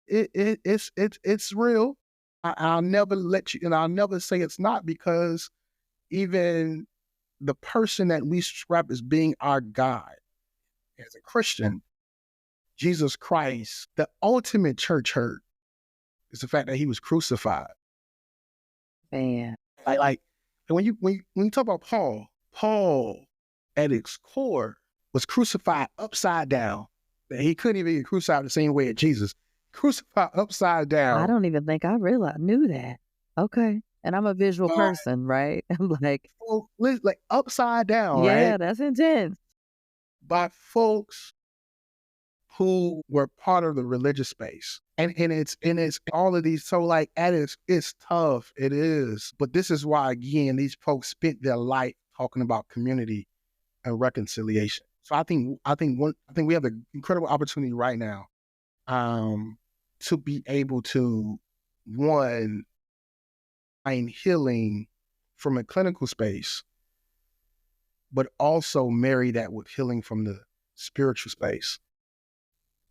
it's real. I'll never let you, and I'll never say it's not, because even the person that we describe as being our God as a Christian, Jesus Christ, the ultimate church hurt is the fact that he was crucified. Man, Like and when you talk about Paul at its core was crucified upside down. That he couldn't even get crucified the same way as Jesus. Crucified upside I down don't even think I realized knew that. Okay. And I'm a visual by person, right? I'm like, like upside down, yeah, right? that's intense. By folks who were part of the religious space. And it's all of these. So like it's tough. It is. But this is why again these folks spent their life talking about community and reconciliation. So I think we have an incredible opportunity right now to be able to, one, find healing from a clinical space, but also marry that with healing from the spiritual space.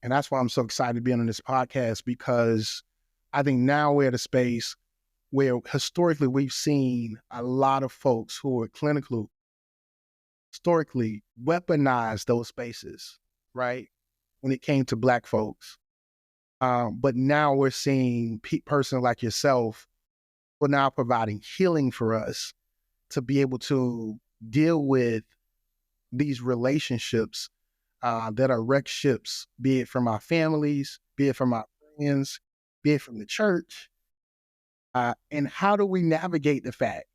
And that's why I'm so excited to be on this podcast, because I think now we're at a space where historically we've seen a lot of folks who are clinical, historically weaponize those spaces, right? When it came to Black folks. But now we're seeing person like yourself who are now providing healing for us to be able to deal with these relationships that are wrecked ships, be it from our families, be it from our friends, be it from the church. And how do we navigate the fact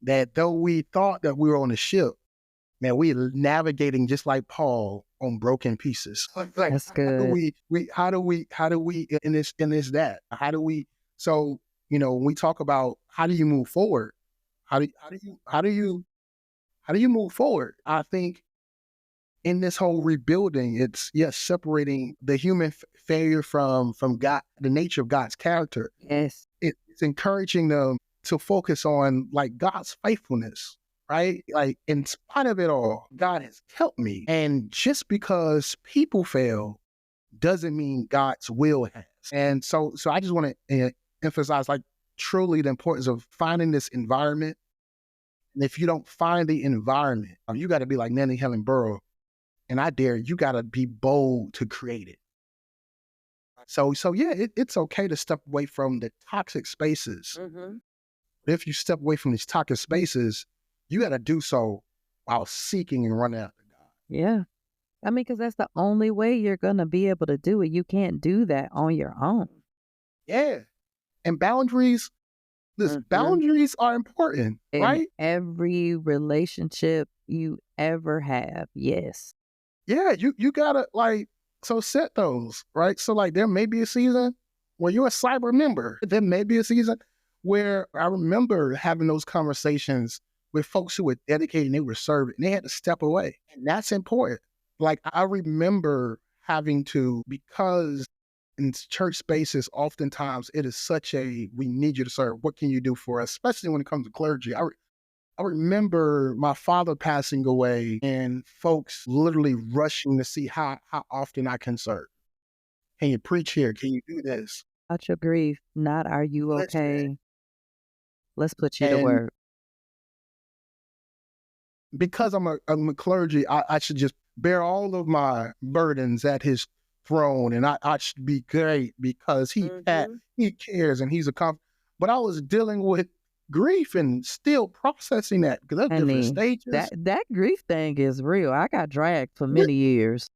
that though we thought that we were on a ship, man, we're navigating just like Paul on broken pieces. Like That's how do good. we in this that? How do we so when we talk about how do you move forward? How do you move forward? I think in this whole rebuilding, it's yes, separating the human failure from God, the nature of God's character. Yes. It's encouraging them to focus on like God's faithfulness, right? Like in spite of it all, God has helped me. And just because people fail doesn't mean God's will has. And so I just want to emphasize like truly the importance of finding this environment. And if you don't find the environment, you got to be like Nanny Helen Burrow. And I dare you got to be bold to create it. So yeah, it's okay to step away from the toxic spaces. Hmm. But if you step away from these toxic spaces, you got to do so while seeking and running after God. Yeah. I mean, because that's the only way you're going to be able to do it. You can't do that on your own. Yeah. And boundaries, Hmm. boundaries are important, In right? every relationship you ever have. Yes. Yeah, you gotta like so set those, right? So like there may be a season where you're a cyber member. There may be a season where I remember having those conversations with folks who were dedicated and they were serving and they had to step away. And that's important. Like I remember having to, because in church spaces, oftentimes it is such a we need you to serve. What can you do for us? Especially when it comes to clergy. I remember my father passing away and folks literally rushing to see how often I can serve. Can you preach here? Can you do this? Out your grief, not are you Listen. okay? Let's put you to And work. because I'm a clergy, I should just bear all of my burdens at his throne, and I should be great because Hmm. he cares and he's a but I was dealing with grief and still processing that because there's different Honey, stages. that grief thing is real. I got dragged for many years.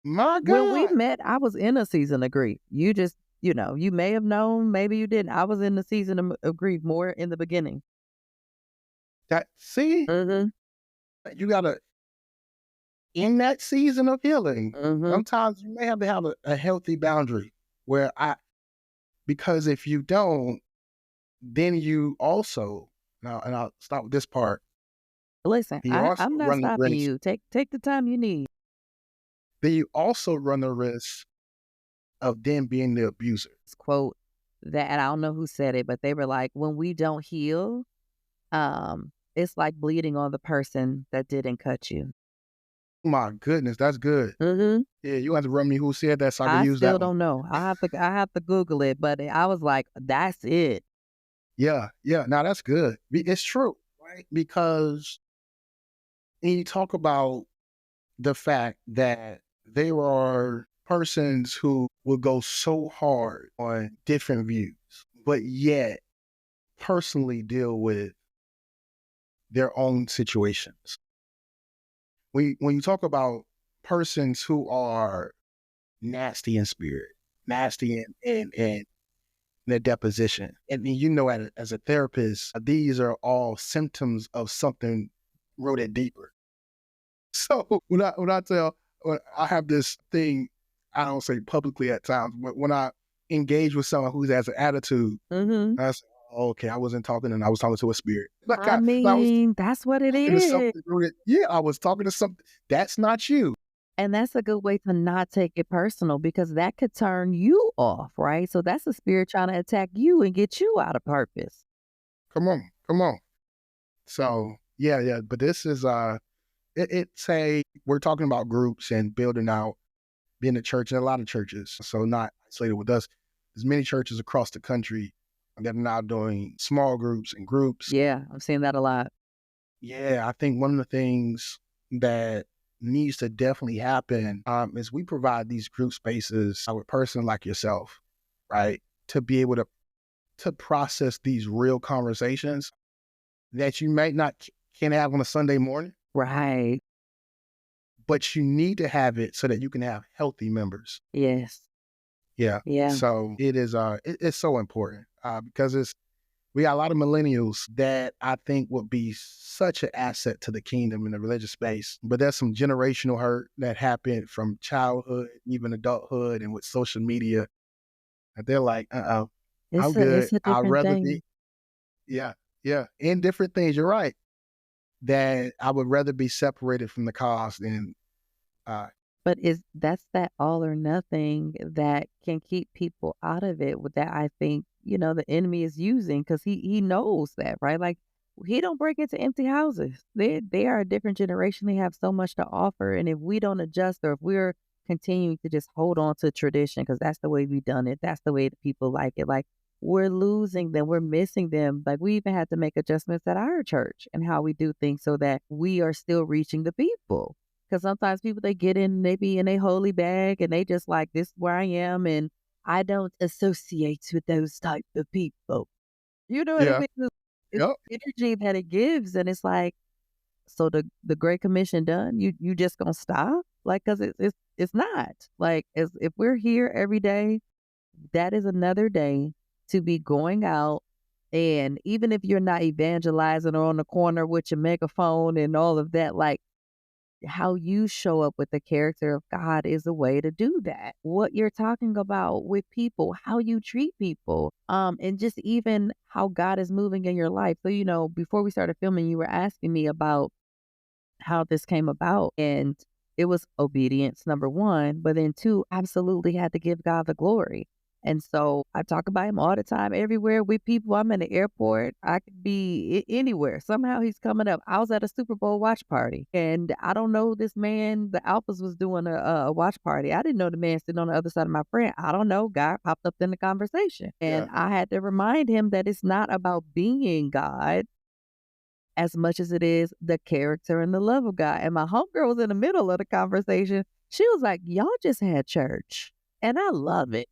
My When we God. met, I was in a season of grief. You just, you may have known, maybe you didn't. I was in the season of grief more in the beginning. That see, Mhm. you gotta in that season of healing, Mhm. sometimes you may have to have a healthy boundary where because if you don't, then you also, now, and I'll stop with this part. Listen, You also I'm not run the stopping risk. you. Take the time you need. Then you also run the risk of then being the abuser. This quote that, and I don't know who said it, but they were like, when we don't heal, it's like bleeding on the person that didn't cut you. My goodness, that's good. Hmm. Yeah, you have to run me who said that so I can I use that still one. don't know. I have to Google it, but I was like, that's it. Yeah, yeah. Now that's good. It's true, right? Because when you talk about the fact that there are persons who will go so hard on different views, but yet personally deal with their own situations. When you talk about persons who are nasty in spirit, nasty in their deposition, and you know, as a therapist, these are all symptoms of something rooted deeper. So when I have this thing, I don't say publicly at times, but when I engage with someone who has an attitude, Hmm. I say, "Oh, okay, I wasn't talking, and I was talking to a spirit." I I was mean, that's what it talking to is. something rooted. Yeah, I was talking to something that's not you. And that's a good way to not take it personal because that could turn you off, right? So that's a spirit trying to attack you and get you out of purpose. Come on, come on. So yeah, yeah. But this is it's a we're talking about groups and building out being a church and a lot of churches. So not isolated with us. There's many churches across the country that are now doing small groups and groups. Yeah, I'm seeing that a lot. Yeah, I think one of the things that needs to definitely happen is we provide these group spaces with a person like yourself, right? To be able to process these real conversations that you might not can have on a Sunday morning, Right. but you need to have it so that you can have healthy members. Yes. Yeah. Yeah. So it is it's so important because it's we got a lot of millennials that I think would be such an asset to the kingdom in the religious space. But there's some generational hurt that happened from childhood, even adulthood, and with social media. And they're like, I'm good. It's a I'd different rather be, thing. yeah, yeah, in different things. You're right. That I would rather be separated from the cause than, uh, But is that's that all or nothing that can keep people out of it with that I think, the enemy is using because he knows that, right? Like he don't break into empty houses. They are a different generation. They have so much to offer. And if we don't adjust or if we're continuing to just hold on to tradition because that's the way we've done it, that's the way the people like it. Like we're losing them, we're missing them. Like we even had to make adjustments at our church and how we do things so that we are still reaching the people. Because sometimes people they get in, they be in a holy bag and they just like, this is where I am and I don't associate with those type of people. You know what I yeah, mean? It's yep, energy that it gives and it's like, so the Great Commission done? You just gonna stop? Like, cause it's not. Like as if we're here every day, that is another day to be going out. And even if you're not evangelizing or on the corner with your megaphone and all of that, like how you show up with the character of God is a way to do that. What you're talking about with people, how you treat people, and just even how God is moving in your life. So, before we started filming, you were asking me about how this came about. And it was obedience, number one, but then two, absolutely had to give God the glory. And so I talk about him all the time, everywhere with people. I'm in the airport. I could be anywhere. Somehow he's coming up. I was at a Super Bowl watch party and I don't know this man, the Alphas was doing a watch party. I didn't know the man sitting on the other side of my friend. I don't know. God popped up in the conversation. yeah, And I had to remind him that it's not about being God as much as it is the character and the love of God. And my homegirl was in the middle of the conversation. She was like, y'all just had church. And I love it.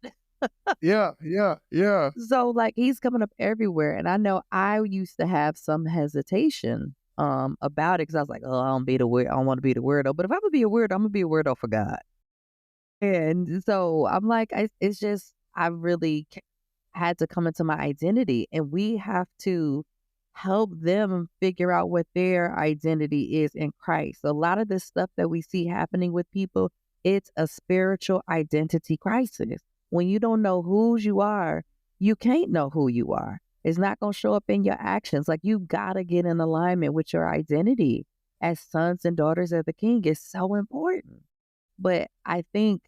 yeah, yeah, yeah, So like he's coming up everywhere. And I know I used to have some hesitation about it because I was like, oh, I don't want to be the weirdo. But if I'm gonna be a weirdo, I'm gonna be a weirdo for God. And so I'm like, it's just I really had to come into my identity and we have to help them figure out what their identity is in Christ. A lot of this stuff that we see happening with people, it's a spiritual identity crisis. When you don't know whose you are, you can't know who you are. It's not going to show up in your actions. Like you got to get in alignment with your identity as sons and daughters of the king. Is so important. But I think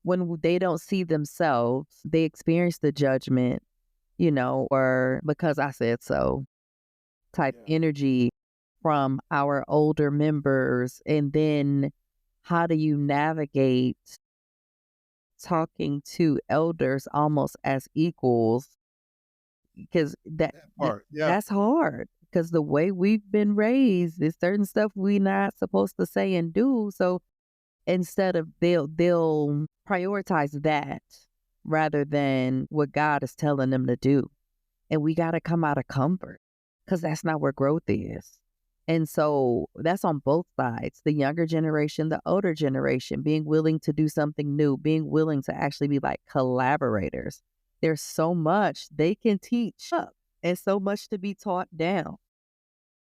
when they don't see themselves, they experience the judgment, or because I said so type Yeah. energy from our older members. And then how do you navigate talking to elders almost as equals? Because That part. Yeah. that's hard. Because the way we've been raised is certain stuff we not supposed to say and do. So instead of they'll prioritize that rather than what God is telling them to do. And we got to come out of comfort because that's not where growth is. And so that's on both sides, the younger generation, the older generation, being willing to do something new, being willing to actually be like collaborators. There's so much they can teach up and so much to be taught down.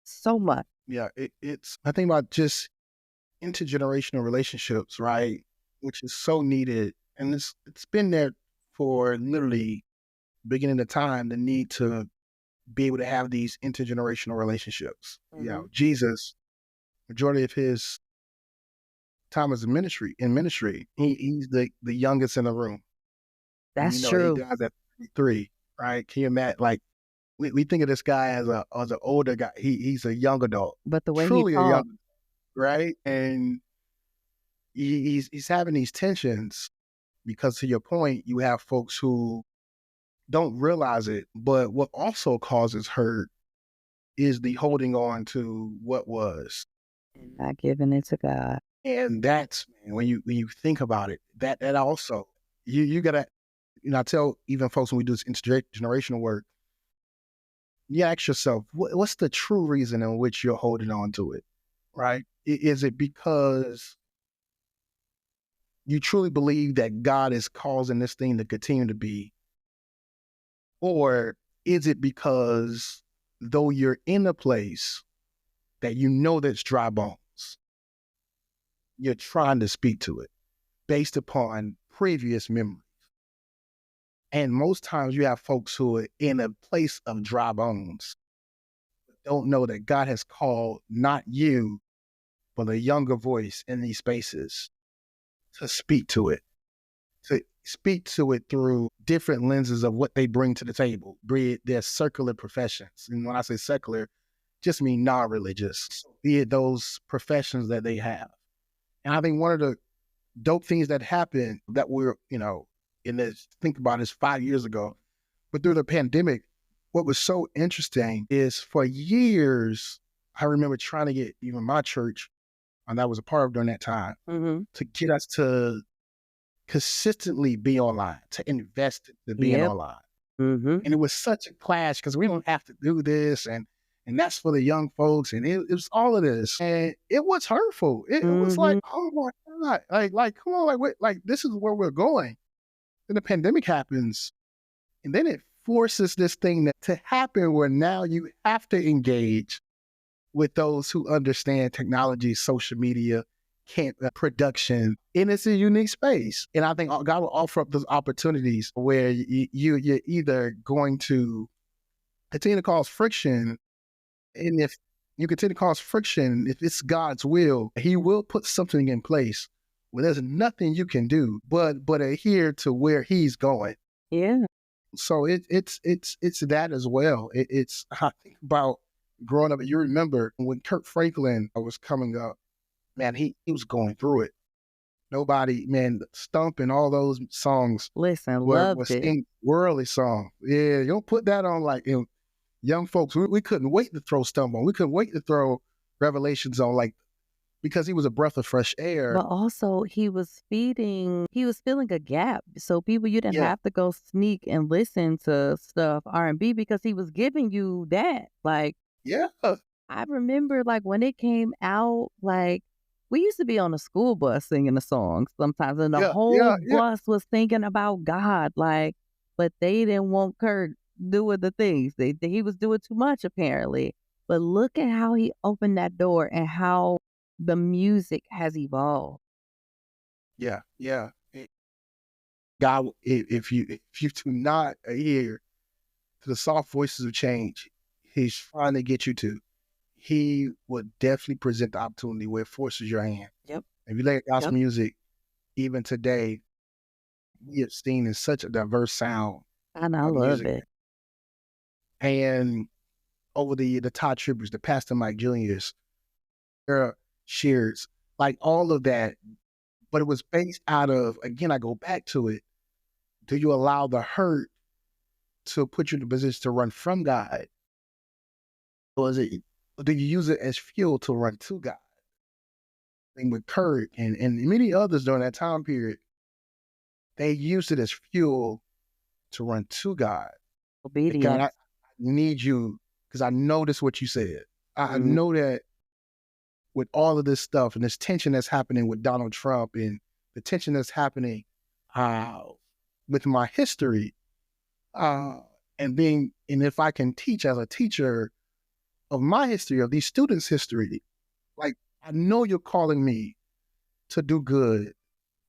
So much. Yeah. I think about just intergenerational relationships, right? Which is so needed. And it's been there for literally beginning of time, the need to be able to have these intergenerational relationships. Mhm. Jesus, majority of his time as in ministry, he's the youngest in the room. And That's he true. dies at 33, right? Can you imagine? Like we think of this guy as an older guy. He's a young adult, But the way he truly a talked, young, right? And he's having these tensions because, to your point, you have folks who don't realize it, but what also causes hurt is the holding on to what was. and not giving it to God. And that's, man, when you think about it, that also you gotta, I tell even folks when we do this intergenerational work, you ask yourself, what's the true reason in which you're holding on to it, right? Is it because you truly believe that God is causing this thing to continue to be, or is it because though you're in a place that you know that's dry bones, you're trying to speak to it based upon previous memory? And most times you have folks who are in a place of dry bones, don't know that God has called not you, but a younger voice in these spaces to speak to it, to speak to it through different lenses of what they bring to the table, be it their secular professions. And when I say secular, just mean non-religious, be it those professions that they have. And I think one of the dope things that happened that we're, in this, think about this 5 years ago, but through the pandemic, what was so interesting is for years, I remember trying to get even my church, and I was a part of during that time, Hmm. to get us to consistently be online, to invest in being Yep. online. Hmm. And it was such a clash because we don't have to do this, and that's for the young folks, and it was all of this, and it was hurtful. It was like, Hmm. oh my god, like come on, like wait, like this is where we're going. Then the pandemic happens, and then it forces this thing to happen where now you have to engage with those who understand technology, social media, production, and it's a unique space. And I think God will offer up those opportunities where you're either going to continue to cause friction, and if you continue to cause friction, if it's God's will, He will put something in place where there's nothing you can do but adhere to where He's going. Yeah. So it's that as well. It's I think about growing up. You remember when Kirk Franklin was coming up, man, he was going through it. Nobody, man, Stump and all those songs Listen, were loved it. sing worldly songs. Yeah, you don't put that on like young folks. We couldn't wait to throw Stump on. We couldn't wait to throw Revelations on, like, because he was a breath of fresh air. But also he was filling a gap. So people you didn't Yeah, have to go sneak and listen to stuff R&B because he was giving you that. Like yeah, I remember like when it came out, like we used to be on a school bus singing the songs sometimes and the yeah, whole yeah, yeah, bus was thinking about God, like, but they didn't want Kurt doing the things. He was doing too much apparently. But look at how he opened that door and how the music has evolved. yeah, yeah. God, if you do not adhere to the soft voices of change he's trying to get you to, he would definitely present the opportunity where it forces your hand. Yep. If you look at Yep. gospel music, even today, we have seen in such a diverse sound And I of love music. it. And over the Todd Tribbers, the Pastor Mike Jr.'s, their Shears, like all of that. But it was based out of, again, I go back to it. Do you allow the hurt to put you in a position to run from God? Or is it, or do you use it as fuel to run to God? And with Kurt and many others during that time period, they used it as fuel to run to God. Like, God, I Obedience. need you because I know this what you said. I Mhm. know that with all of this stuff and this tension that's happening with Donald Trump and the tension that's happening uh, with my history, uh, and if I can teach as a teacher of my history, of these students' history, like I know you're calling me to do good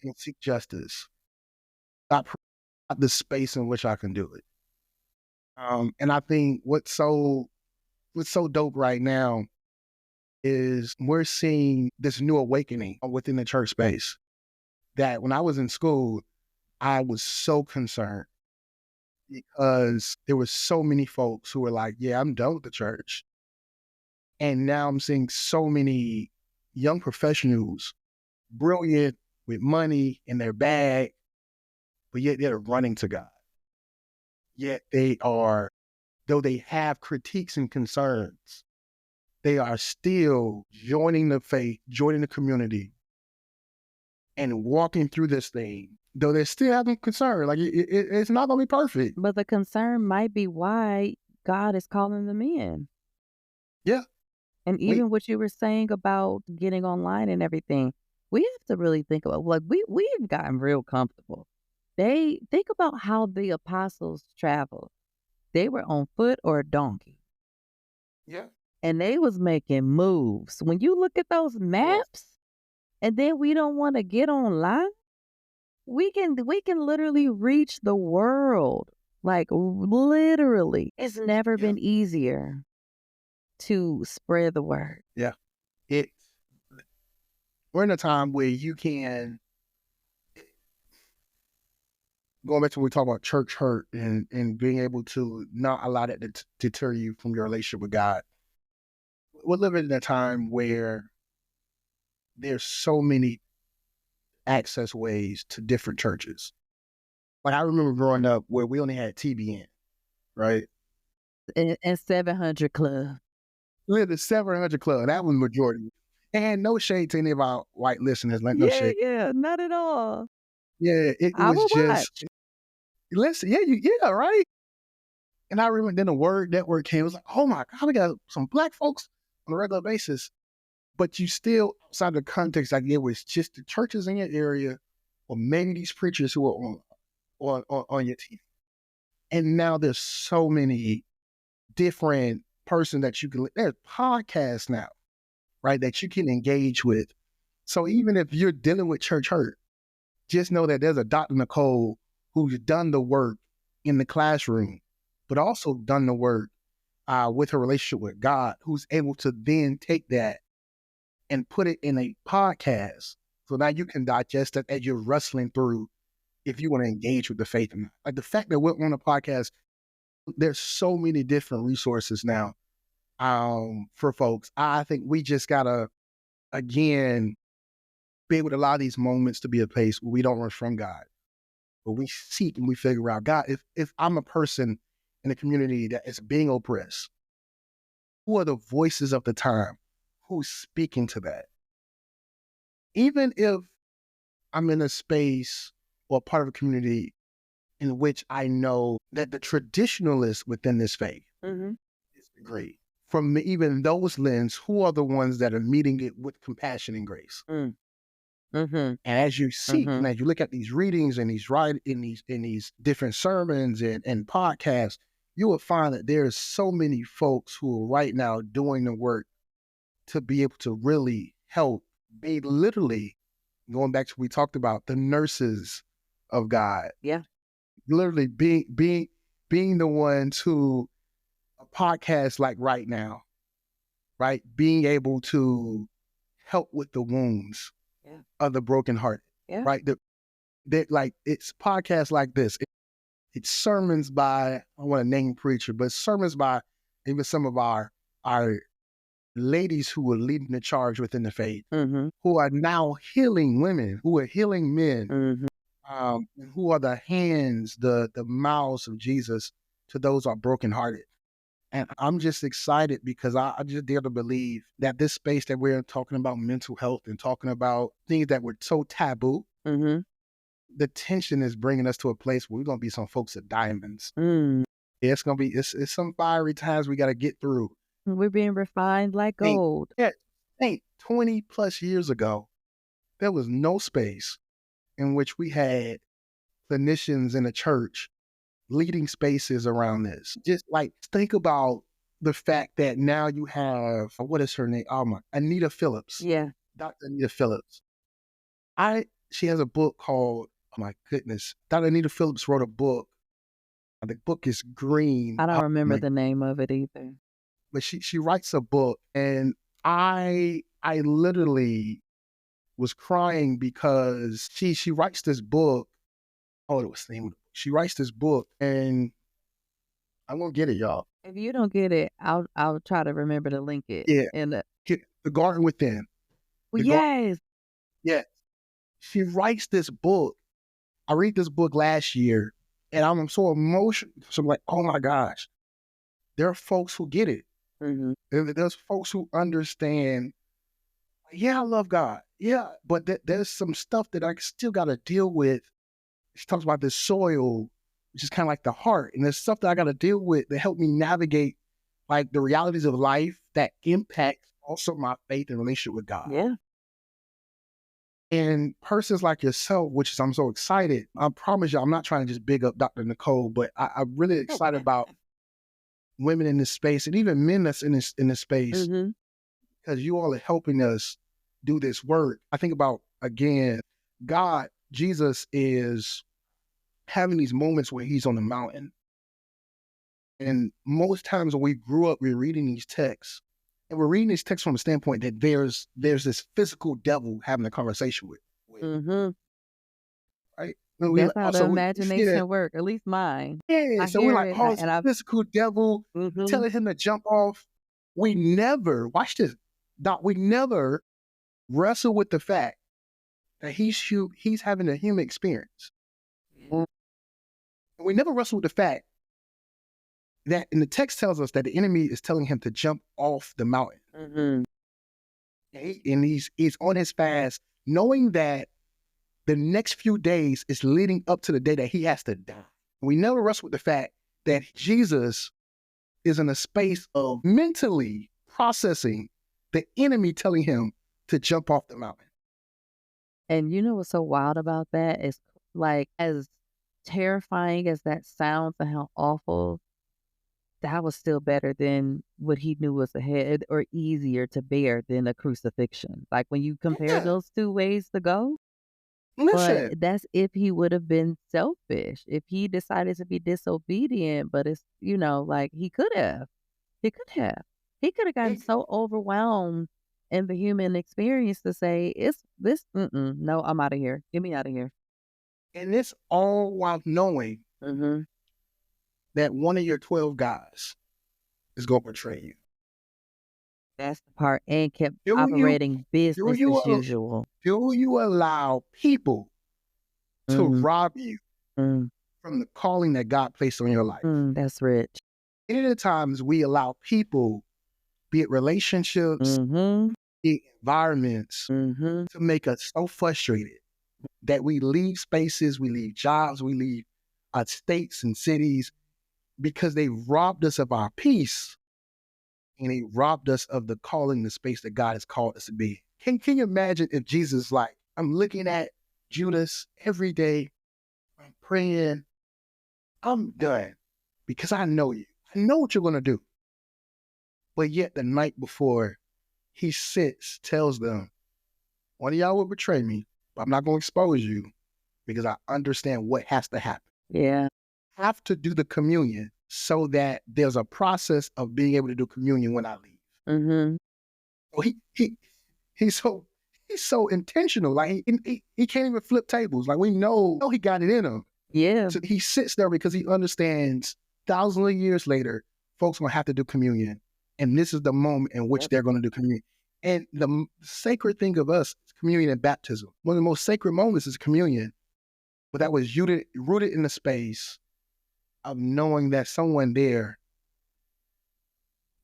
and seek justice. I provide the space in which I can do it. And I think what's so dope right now is we're seeing this new awakening within the church space. That when I was in school, I was so concerned because there were so many folks who were like, "Yeah, I'm done with the church," and now I'm seeing so many young professionals, brilliant with money in their bag, but yet they're running to God. Yet they are, though they have critiques and concerns, they are still joining the faith, joining the community, and walking through this thing. Though they're still having concern, like it's not gonna be perfect. But the concern might be why God is calling them in. Yeah, And wait, even what you were saying about getting online and everything, we have to really think about like we've gotten real comfortable. They think about how the apostles traveled. They were on foot or a donkey. yeah, And they was making moves. When you look at those yes, maps and then we don't want to get online, we can literally reach the world. Like literally. It's never yeah, been easier to spread the word. yeah. It we're in a time where you can going back to when we talk about church hurt and being able to not allow that to deter you from your relationship with God. We're living in a time where there's so many access ways to different churches. Like I remember growing up where we only had TBN, right? And 700 Club. We had the 700 Club. That was majority. And no shade to any of our white listeners, like no Yeah, shade. yeah, not at all. Yeah, it I was will just watch. listen. Yeah, right. And I remember then the word network came. It was like, oh my God, we got some black folks on a regular basis. But you still outside the context, like it was just the churches in your area, or maybe these preachers who are on your team. And now there's so many different person that you can. There's podcasts now, right? That you can engage with. So even if you're dealing with church hurt, just know that there's a Dr. Nicole who's done the work in the classroom, but also done the work with her relationship with God, who's able to then take that and put it in a podcast. So now you can digest it as you're wrestling through if you want to engage with the faith. Like the fact that we're on a podcast, there's so many different resources now for folks. I think we just gotta again be able to allow these moments to be a place where we don't run from God, but we seek and we figure out God. If I'm a person in a community that is being oppressed, who are the voices of the time? Who's speaking to that? Even if I'm in a space or part of a community in which I know that the traditionalists within this faith Mhm. is great. From even those lens, who are the ones that are meeting it with compassion and grace? Mm. Mhm. And as you seek and Mhm. as you look at these readings and these in these different sermons and podcasts, you will find that there's so many folks who are right now doing the work to be able to really help be literally going back to what we talked about the nurses of God, Yeah. literally being being the one to a podcast like right now, right? Being able to help with the wounds Yeah. of the brokenhearted, Yeah. right? Like it's podcasts like this. It's sermons by, I don't want to name preacher, but sermons by even some of our ladies who are leading the charge within the faith, Mhm. who are now healing women, who are healing men, Mhm. and who are the hands, the mouths of Jesus to those who are brokenhearted. And I'm just excited because I just dare to believe that this space that we're talking about mental health and talking about things that were so taboo, Mhm. the tension is bringing us to a place where we're gonna be some folks of diamonds. Mm. It's gonna be it's some fiery times we got to get through. We're being refined like Think, gold. yeah, think 20 plus years ago, there was no space in which we had clinicians in a church leading spaces around this. Just like think about the fact that now you have what is her name? Oh my, Anita Phillips, Yeah. Dr. Anita Phillips. She has a book called, oh my goodness, Dr. Anita Phillips wrote a book. The book is green. I don't Oh remember my, the name of it either. but she writes a book, and I literally was crying because she writes this book. Oh, what's the name of the book? She writes this book, and I'm gonna get it, y'all. If you don't get it, I'll try to remember to link it Yeah, in the The Garden Within. well, The Garden. yes. Yeah, she writes this book. I read this book last year, and I'm so emotional. So I'm like, oh my gosh, there are folks who get it. Mhm. There's folks who understand. Yeah, I love God. Yeah, but there's some stuff that I still got to deal with. She talks about the soil, which is kind of like the heart, and there's stuff that I got to deal with that help me navigate like the realities of life that impact also my faith and relationship with God. Yeah. And persons like yourself, which is I'm so excited. I promise you, I'm not trying to just big up Dr. Nicole, but I'm really excited about women in this space and even men that's in this space Mhm. because you all are helping us do this work. I think about again, God, Jesus is having these moments where he's on the mountain. And most times when we grew up, we're reading these texts, and we're reading these texts from a standpoint that there's this physical devil having a conversation with Mhm. right? And we That's like, how oh, the so we see that, imagination work, at least mine. yeah. I So we're hear like, it, oh, it's and a I've physical devil mhm. telling him to jump off. We never watch this, Doc. We never wrestle with the fact that he's having a human experience. Yeah. We never wrestle with the fact that, and the text tells us that the enemy is telling him to jump off the mountain. Mhm. And he's on his fast, knowing that the next few days is leading up to the day that he has to die. We never wrestle with the fact that Jesus is in a space of mentally processing the enemy telling him to jump off the mountain. And you know what's so wild about that is, like, as terrifying as that sounds and how awful, that was still better than what he knew was ahead or easier to bear than a crucifixion. Like, when you compare Yeah, those 2 ways to go, but listen, that's if he would have been selfish, if he decided to be disobedient, but it's, like, he could have. He could have. He could have gotten it, so overwhelmed in the human experience to say, "It's this, no, I'm out of here. Get me out of here." and it's all while knowing Mhm. that one of your 12 guys is going to betray you. That's the part, and kept Do you operating do business you as al- usual. do you allow people to Mhm. rob you Mm, from the calling that God placed on your life? that's rich. Any of the times we allow people, be it relationships, Mhm. be it environments, Mhm. to make us so frustrated that we leave spaces, we leave jobs, we leave states and cities because they robbed us of our peace and they robbed us of the calling, the space that God has called us to be. Can you imagine if Jesus, like, I'm looking at Judas every day, I'm praying, I'm done because I know you. I know what you're going to do. But yet the night before, he sits, tells them, one of y'all will betray me, but I'm not going to expose you because I understand what has to happen. Yeah. have to do the communion so that there's a process of being able to do communion when I leave. Mhm. So he's so he's so intentional. Like he can't even flip tables. Like we know he got it in him. Yeah. So he sits there because he understands thousands of years later, folks gonna have to do communion, and this is the moment in which Yep. they're gonna do communion. And the sacred thing of us is communion and baptism. One of the most sacred moments is communion, but that was rooted in the space of knowing that someone there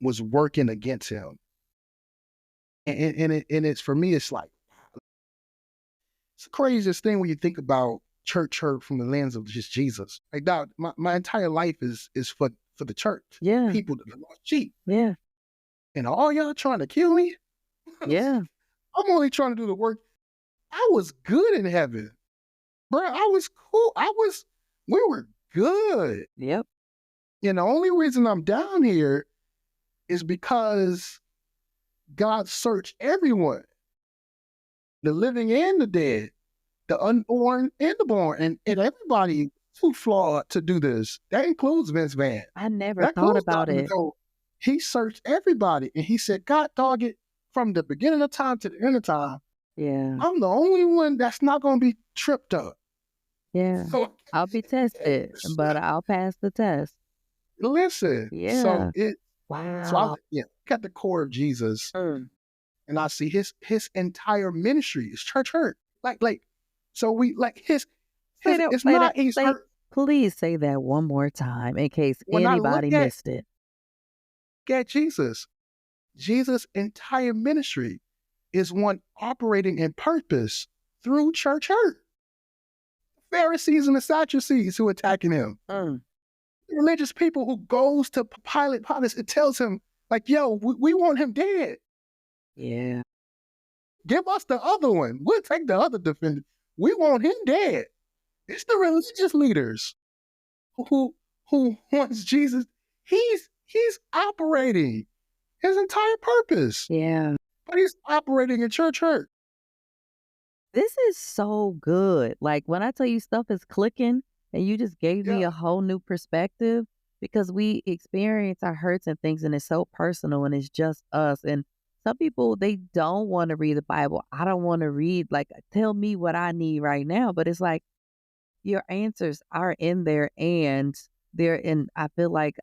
was working against him. And it's for me, it's like it's the craziest thing when you think about church hurt from the lens of just Jesus. Like dog, my entire life is for the church, Yeah. people, the lost sheep. Yeah. And all y'all trying to kill me? Yeah. I'm only trying to do the work. I was good in heaven, bro. I was cool. We were good. Yep. And the only reason I'm down here is because God searched everyone, the living and the dead, the unborn and the born, and everybody too flawed to do this. That includes Vince Van. I never That thought includes about Dr. it. Nicole. He searched everybody, and he said, God dog it, from the beginning of time to the end of time, Yeah. I'm the only one that's not going to be tripped up. Yeah. So I'll be tested, but I'll pass the test. listen, Yeah. so I Wow. got the core of Jesus, Mm. and I see his entire ministry is church hurt. So we like Say his. that, It's say not that, he's say, hurt. please say that one more time in case When I look anybody missed it. at Jesus, Jesus' entire ministry is one operating in purpose through church hurt. Pharisees and the Sadducees who attacking him. Mm. Religious people who goes to Pilate, it tells him, like, yo, we want him dead. Yeah. Give us the other one. We'll take the other defendant. We want him dead. It's the religious leaders who wants Jesus. He's operating his entire purpose, Yeah. but he's operating in church hurt. This is so good. Like when I tell you stuff is clicking and you just gave me Yeah. a whole new perspective because we experience our hurts and things and it's so personal and it's just us. And some people, they don't want to read the Bible. I don't want to read, like, tell me what I need right now. But it's like, your answers are in there and they're in. I feel like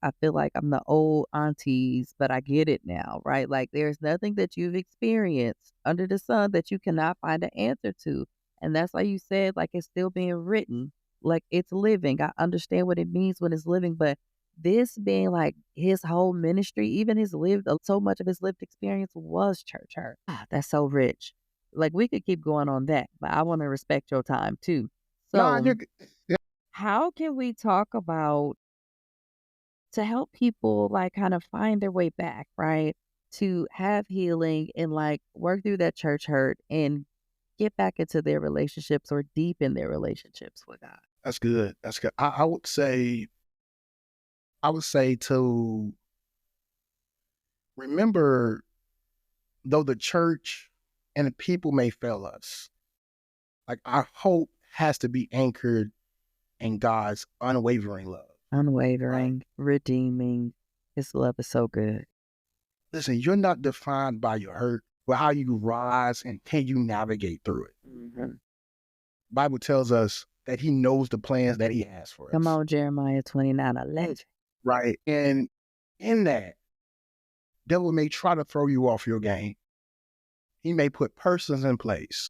I'm the old aunties, but I get it now, right? Like there's nothing that you've experienced under the sun that you cannot find an answer to. And that's why you said like it's still being written, like it's living. I understand what it means when it's living, but this being like his whole ministry, even his lived so much of his lived experience was church hurt. That's so rich. Like we could keep going on that, but I want to respect your time too. Nah, So, how can we talk about to help people like kind of find their way back, right? To have healing and like work through that church hurt and get back into their relationships or deepen their relationships with God. that's good. That's good. I would say to remember, though the church and the people may fail us, like our hope has to be anchored in God's unwavering love. Right. Unwavering, redeeming. His love is so good. Listen, you're not defined by your hurt, but how you rise and can you navigate through it. Mhm. Bible tells us that he knows the plans that he has for Come us. on, Jeremiah 29:11. Right. And in that, devil may try to throw you off your game. He may put persons in place.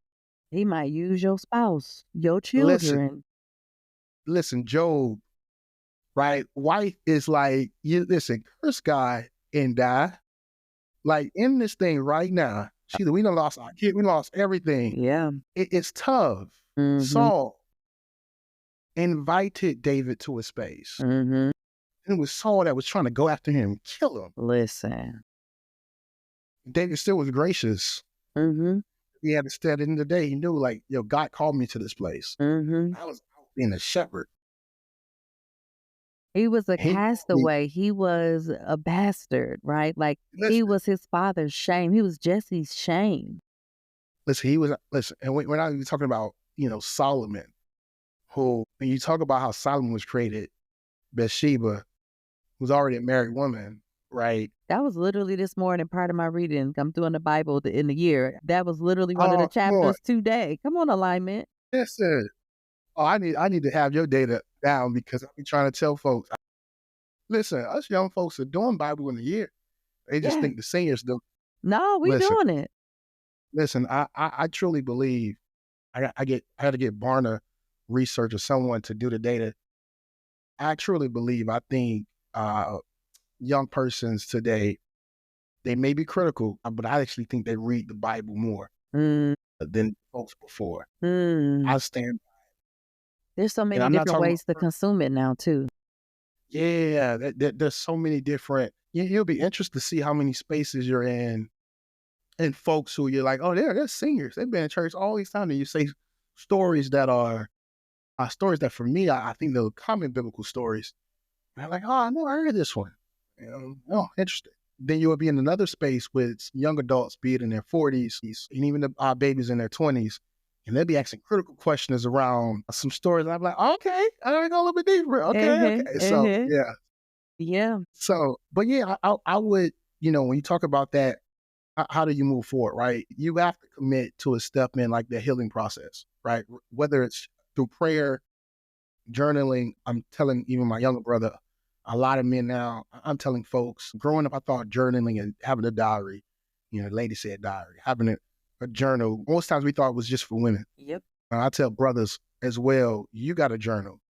He might use your spouse, your Listen, children. Job, right? Wife is like, you listen, curse God and die. Like in this thing right now, we done lost our kid, we lost everything. Yeah. It's tough. Mm-hmm. Saul invited David to a space. Mm-hmm. And it was Saul that was trying to go after him and kill him. Listen. David still was gracious. Mm-hmm. He had instead, at the end of the day, he knew, like, yo, God called me to this place. Mm-hmm. I was out being a shepherd. He was a He called me. castaway. He was a bastard, right? Like he Listen, was his father's shame. He was Jesse's shame. listen, and we're not even talking about, Solomon, who, when you talk about how Solomon was created, Bathsheba, who's already a married woman, right? That was literally this morning, part of my reading. I'm doing the Bible in the year. That was literally one of the Oh, come on. chapters today. Come on, alignment. Listen. Oh, I need to have your data down because I be trying to tell folks. Listen, us young folks are doing Bible in a year. They just Yeah. think the seniors do. No, we Listen, doing it. listen. I truly believe I had to get Barna research or someone to do the data. I truly believe. I think young persons today, they may be critical, but I actually think they read the Bible more Mm, than folks before. mm. I stand, There's so and many I'm not different talking about. ways to consume it now too. Yeah, there's so many different. You'll be interested to see how many spaces you're in, and folks who you're like, oh, they're seniors. They've been in church all these time, and you say stories that are stories that for me, I think they're common biblical stories. And I'm like, oh, I never heard of this one. Oh, interesting. Then you will be in another space with young adults, be it in their 40s, and even the babies in their 20s, and they'll be asking critical questions around some stories. And I'm like, okay, I gotta go a little bit deeper. Okay, Uh-huh, okay. So uh-huh. yeah, Yeah. but yeah, I would, when you talk about that, how do you move forward, right? You have to commit to a step in like the healing process, right? Whether it's through prayer, journaling. I'm telling even my younger brother, a lot of men now, I'm telling folks, growing up, I thought journaling and having a diary, the lady said diary, having a journal, most times we thought it was just for women. Yep. And I tell brothers as well, you got to journal.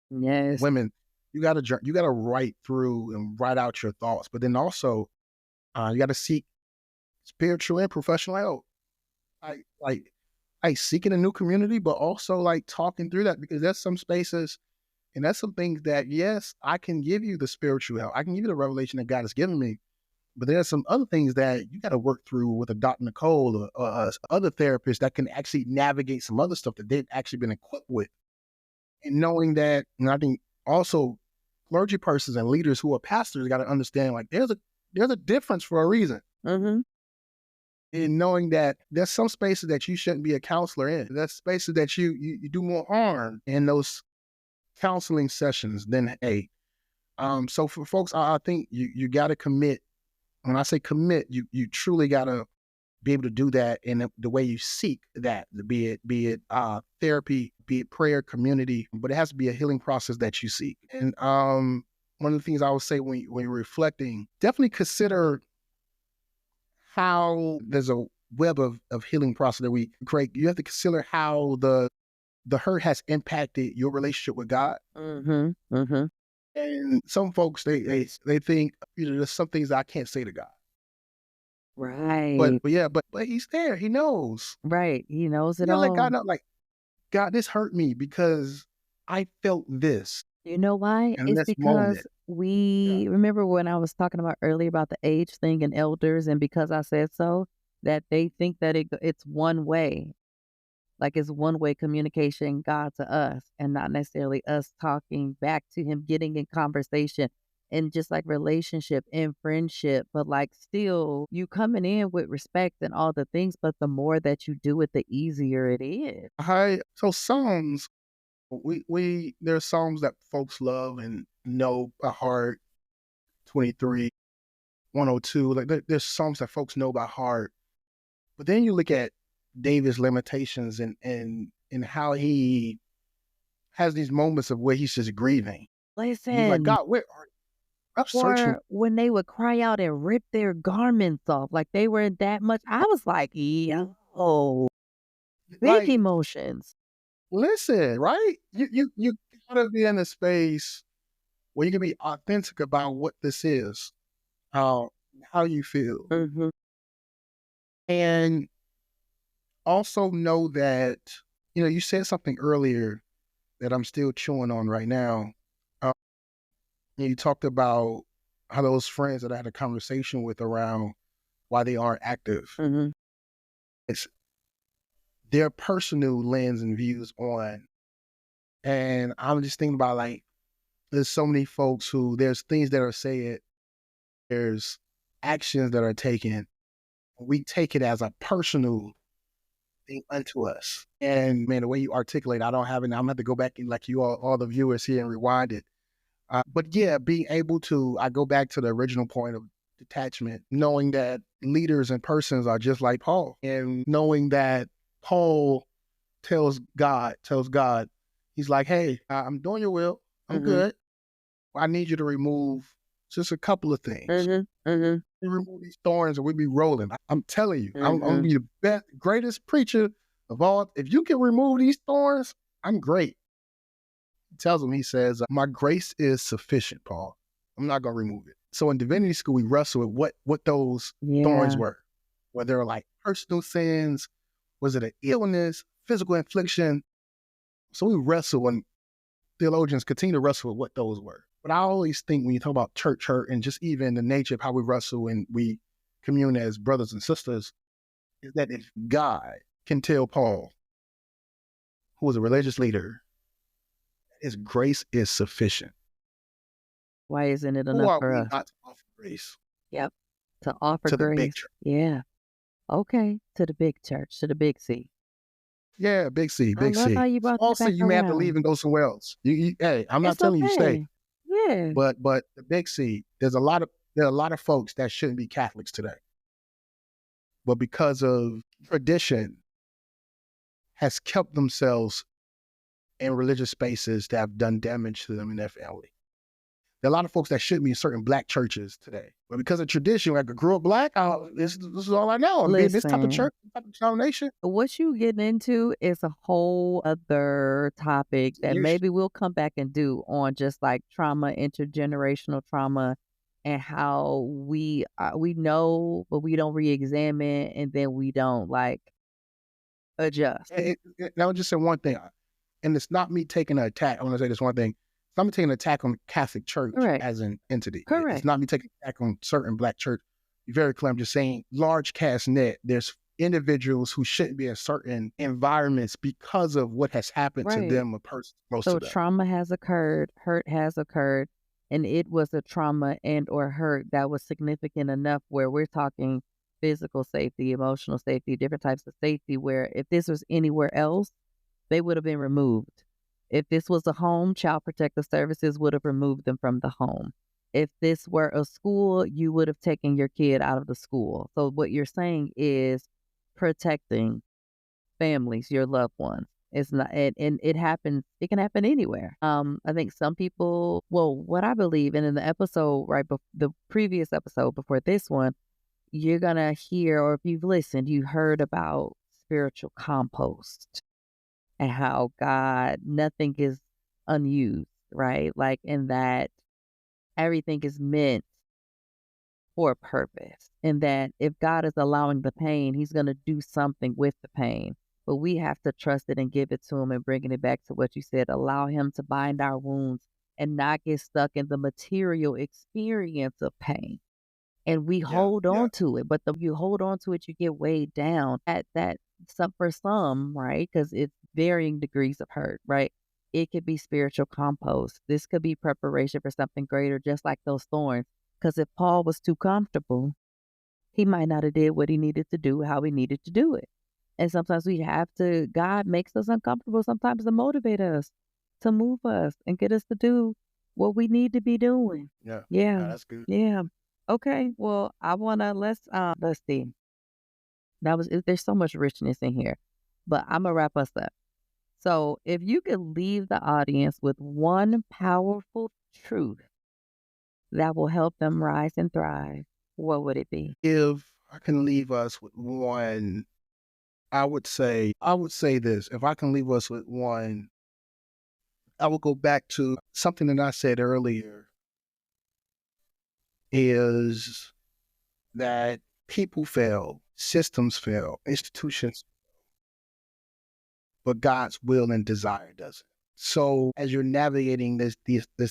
Yes. Women, you got to write through and write out your thoughts, but then also you got to seek spiritual and professional help. I like seeking a new community, but also like talking through that because there's some spaces and that's some things that, yes, I can give you the spiritual help. I can give you the revelation that God has given me. But there's some other things that you got to work through with a Dr. Nicole or other therapists that can actually navigate some other stuff that they've actually been equipped with. And knowing that, and I think also clergy persons and leaders who are pastors got to understand like there's a difference for a reason. Mhm. And knowing that there's some spaces that you shouldn't be a counselor in. There's spaces that you do more harm in those counseling sessions than aid. So for folks, I think you got to commit. When I say commit, you truly got to be able to do that in the way you seek that, be it therapy, be it prayer, community, but it has to be a healing process that you seek. And one of the things I would say when you're reflecting, definitely consider how there's a web of healing process that we create. You have to consider how the hurt has impacted your relationship with God. Mhm. Mhm. And some folks they think there's some things I can't say to God. Right. But yeah, but he's there. He knows. Right. He knows You it gotta let all. God know, like, God, this hurt me because I felt this You know why? in It's this moment. because Yeah. we remember when I was talking about earlier about the age thing and elders, and because I said so, that they think that it's one way. Like it's one way communication God to us and not necessarily us talking back to him, getting in conversation and just like relationship and friendship, but like still you coming in with respect and all the things, but the more that you do it, the easier it is. So Psalms, we there's songs that folks love and know by heart. 23, 102. Like there's songs that folks know by heart. But then you look at David's limitations and how he has these moments of where he's just grieving. And he's like, Listen, God, where are you? I'm searching. or when they would cry out and rip their garments off, like they were that much, I was like, yo, big Like, emotions. listen, right? You gotta be in a space where you can be authentic about what this is, how how you feel. Hmm. And also know that, you said something earlier that I'm still chewing on right now. Uh, you talked about how those friends that I had a conversation with around why they aren't active. Hmm. It's their personal lens and views on. And I'm just thinking about like, there's so many folks who there's things that are said, there's actions that are taken. We take it as a personal thing unto us. And man, the way you articulate, I don't have it. I'm gonna have to go back and like you all the viewers here and rewind it. But yeah, being able to, I go back to the original point of detachment, knowing that leaders and persons are just like Paul, and knowing that Paul tells God, he's like, hey, I'm doing your will. I'm Mhm. good. I need you to remove just a couple of things. Mhm. Mhm. You remove these thorns and we be rolling. I'm telling you, I'm gonna Mhm. be the best, greatest preacher of all. If you can remove these thorns, I'm great. He tells him, he says, my grace is sufficient, Paul. I'm not gonna remove it. So in divinity school, we wrestle with what those thorns Yeah. were. Whether they're like personal sins, was it an illness, physical infliction? So we wrestle, and theologians continue to wrestle with what those were. But I always think when you talk about church hurt and just even the nature of how we wrestle and we commune as brothers and sisters, is that if God can tell Paul, who was a religious leader, his grace is sufficient, Why isn't it who enough are for we us? not to offer grace Yep. To offer to the big grace. church? Yeah. Okay. To the big church, to the big C. Yeah, big C, I big love how C. you brought Small that C, back you may have to leave around. and go somewhere else. Hey, I'm not It's telling you to stay, okay. Yeah. but the big C, there are a lot of folks that shouldn't be Catholics today, but because of tradition, has kept themselves in religious spaces that have done damage to them and their family. There are a lot of folks that shouldn't be in certain black churches today, but because of tradition, like I grew up black, this is all I know. I'm being this type of Listen, church, this type of denomination. what you getting into is a whole other topic that You, maybe we'll come back and do on just like trauma, intergenerational trauma, and how we know, but we don't re-examine, and then we don't like adjust. and I would just say one thing, and it's not me taking an attack. I want to say this one thing. It's not me taking an attack on the Catholic Church Correct. as an entity. It's Correct. not me taking an attack on certain black church. Be very clear. I'm just saying, large cast net. There's individuals who shouldn't be in certain environments because of what has happened to Right. them or person close to So them. trauma has occurred, hurt has occurred, and it was a trauma and or hurt that was significant enough where we're talking physical safety, emotional safety, different types of safety where if this was anywhere else, they would have been removed. If this was a home, Child Protective Services would have removed them from the home. If this were a school, you would have taken your kid out of the school. So what you're saying is protecting families, your loved ones. It's not, and it happens. It can happen anywhere. I think some people. Well, what I believe, and in the episode the previous episode before this one, you're gonna hear, or if you've listened, you heard about spiritual compost and how God, nothing is unused, right? Like in that everything is meant for a purpose, and that if God is allowing the pain, He's going to do something with the pain. But we have to trust it and give it to Him and bringing it back to what you said. Allow Him to bind our wounds and not get stuck in the material experience of pain. And we Yeah, hold yeah. on to it, but the you hold on to it, you get weighed down. That some for some, right? Because it's varying degrees of hurt, right? It could be spiritual compost. This could be preparation for something greater, just like those thorns. Because if Paul was too comfortable, he might not have did what he needed to do, how he needed to do it. And sometimes we have to. God makes us uncomfortable sometimes to motivate us, to move us, and get us to do what we need to be doing. Yeah. Yeah, That's good. yeah. Okay, well, I wanna let's see. There's so much richness in here, but Imma wrap us up. So, if you could leave the audience with one powerful truth that will help them rise and thrive, what would it be? If I can leave us with one, I would say this. If I can leave us with one, I will go back to something that I said earlier is that people fail, systems fail, institutions, but God's will and desire doesn't. So as you're navigating this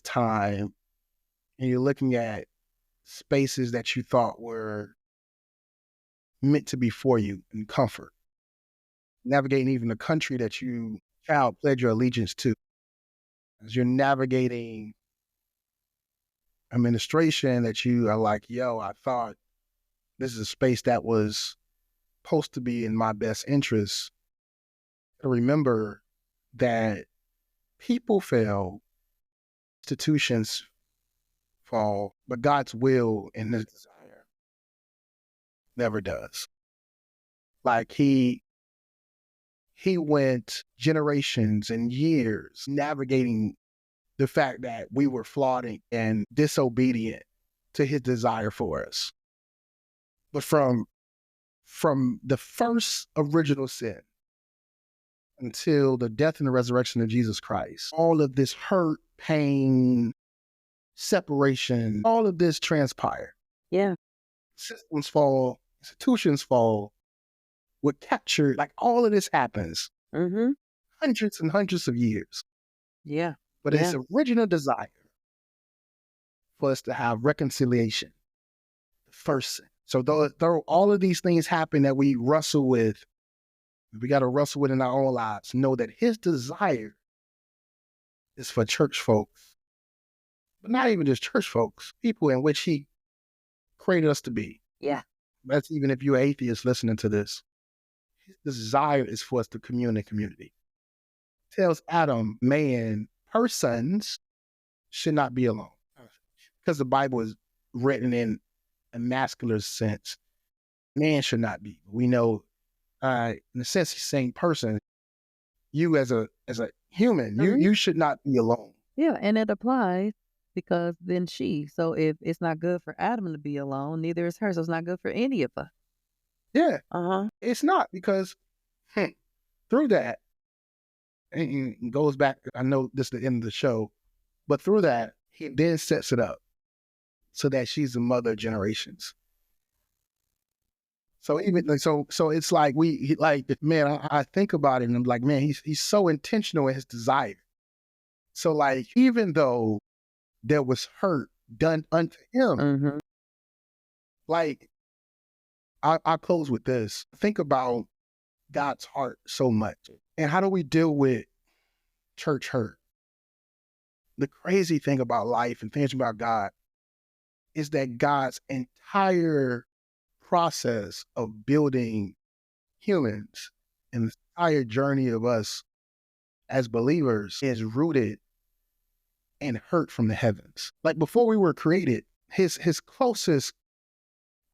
time and you're looking at spaces that you thought were meant to be for you in comfort, navigating even the country that you child pledged your allegiance to, as you're navigating administration that you are like, yo, I thought this is a space that was supposed to be in my best interest. To remember that people fail, institutions fall, but God's will and his desire never does. Like he went generations and years navigating the fact that we were flawed and disobedient to his desire for us. But from the first original sin until the death and the resurrection of Jesus Christ, all of this hurt, pain, separation, all of this transpired. Yeah. Systems fall, institutions fall, what captured, like all of this happens Mm-hmm. hundreds and hundreds of years. Yeah. But Yeah. its original desire for us to have reconciliation, the first sin. So though all of these things happen that we wrestle with, we got to wrestle with in our own lives, know that his desire is for church folks, but not even just church folks, people in which he created us to be. Yeah. That's even if you're atheist listening to this. His desire is for us to commune in community. Tells Adam, man, persons should not be alone. Because the Bible is written in a masculine sense. Man should not be. We know, in a sense, he's saying person, you as a human, Mhm. you should not be alone. Yeah, and it applies because then she. So if it's not good for Adam to be alone, neither is her. So it's not good for any of us. Yeah, Uh-huh. it's not because through that, and it goes back, I know this is the end of the show, but through that, he then sets it up so that she's the mother of generations. So even like so it's like man, I think about it and I'm like, man, he's so intentional in his desire. So like even though there was hurt done unto him, Mm-hmm. like I'll close with this. Think about God's heart so much. And how do we deal with church hurt? The crazy thing about life and things about God is that God's entire process of building humans and the entire journey of us as believers is rooted in hurt from the heavens. Like before we were created, his closest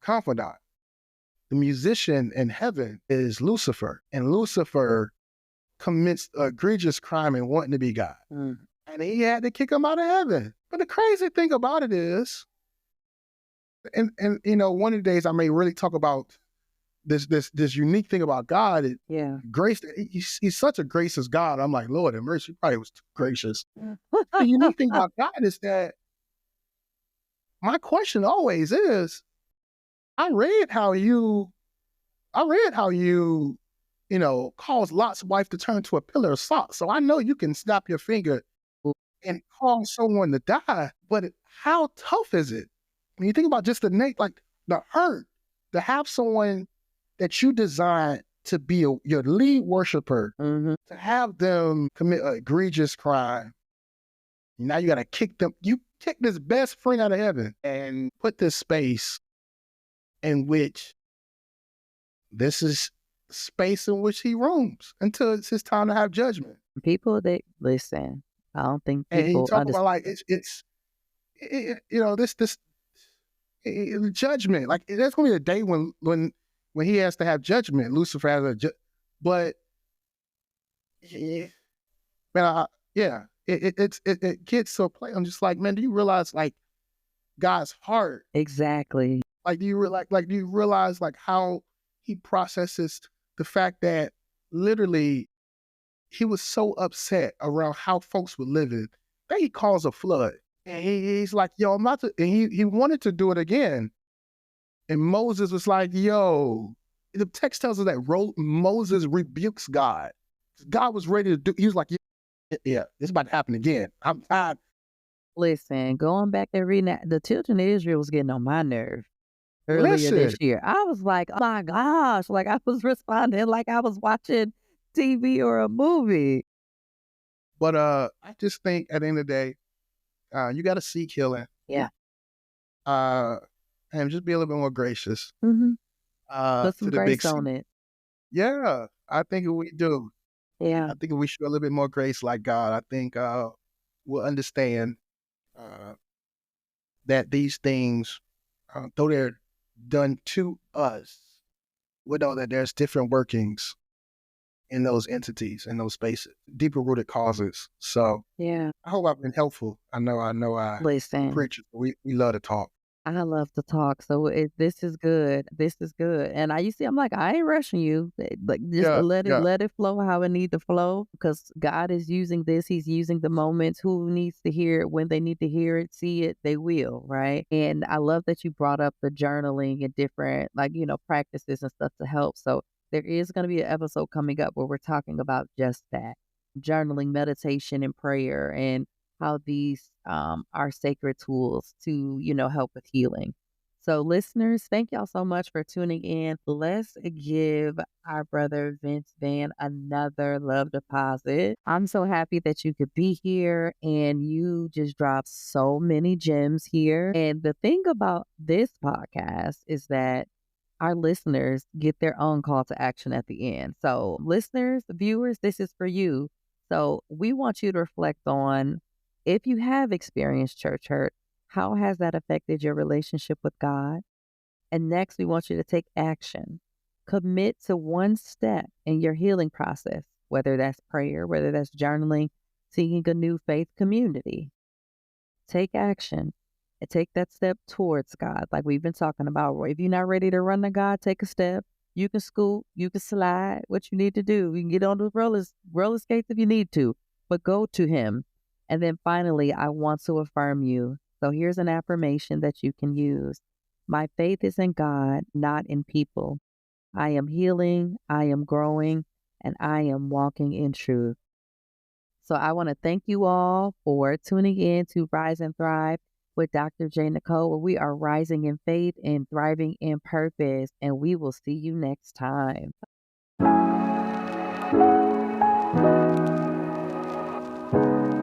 confidant, the musician in heaven, is Lucifer. And Lucifer commits egregious crime and wanting to be God. Mm. And he had to kick him out of heaven. But the crazy thing about it is, and you know, one of the days I may really talk about this unique thing about God is Yeah. grace. He's such a gracious God. I'm like, Lord have mercy, he probably was too gracious. The unique thing about God is that my question always is, I read how you, you know, caused Lot's wife to turn to a pillar of salt. So I know you can snap your finger and cause someone to die. But how tough is it when you think about just like the hurt to have someone that you designed to be your lead worshiper, Mm-hmm. to have them commit an egregious crime. Now you got to kick them. You kick this best friend out of heaven and put this space in which this is space in which he roams until it's his time to have judgment. People, they listen. I don't think And he people talk about understand. like you know this judgment. Like there's gonna be a day when he has to have judgment. Lucifer has but yeah, man, yeah, it gets to a place. I'm just like, man, do you realize like God's heart? Exactly. Like, do you realize like how he processes the fact that literally he was so upset around how folks were living that he caused a flood. And he's like, yo, I'm not to, and he wanted to do it again. And Moses was like, yo, the text tells us that Moses rebukes God. God was ready to do, he was like, yeah, it's about to happen again. I'm tired. Listen, going back and reading that, the children of Israel was getting on my nerve earlier Listen, this year. I was like, oh my gosh, like I was responding like I was watching TV or a movie. but I just think at the end of the day, you got to seek healing, Yeah. uh, and just be a little bit more gracious Mm-hmm. Put to some the big grace C. on it. Yeah, I think if we do, Yeah. I think if we show a little bit more grace like God, I think we'll understand uh, that these things, though they're done to us, we know that there's different workings in those entities, in those spaces, deeper rooted causes. So Yeah. I hope I've been helpful. I Listen. preach. We love to talk. I love to talk, so this is good. This is good. And I'm like, I ain't rushing you. Like, just Yeah, yeah. let it flow how it need to flow, because God is using this. He's using the moments. Who needs to hear it when they need to hear it, see it, they will, right? And I love that you brought up the journaling and different, like, practices and stuff to help. So there is going to be an episode coming up where we're talking about just that: journaling, meditation, and prayer, and how these are sacred tools to, help with healing. So, listeners, thank y'all so much for tuning in. Let's give our brother Vince Van another love deposit. I'm so happy that you could be here, and you just dropped so many gems here. And the thing about this podcast is that our listeners get their own call to action at the end. So, listeners, viewers, this is for you. So, we want you to reflect on, if you have experienced church hurt, how has that affected your relationship with God? And next, we want you to take action. Commit to one step in your healing process, whether that's prayer, whether that's journaling, seeking a new faith community. Take action and take that step towards God, like we've been talking about. If you're not ready to run to God, take a step. You can scoot, you can slide, what you need to do. You can get on the roller skates if you need to, but go to Him. And then finally, I want to affirm you. So here's an affirmation that you can use. My faith is in God, not in people. I am healing, I am growing, and I am walking in truth. So I want to thank you all for tuning in to Rise and Thrive with Dr. J. Nicole, where we are rising in faith and thriving in purpose. And we will see you next time.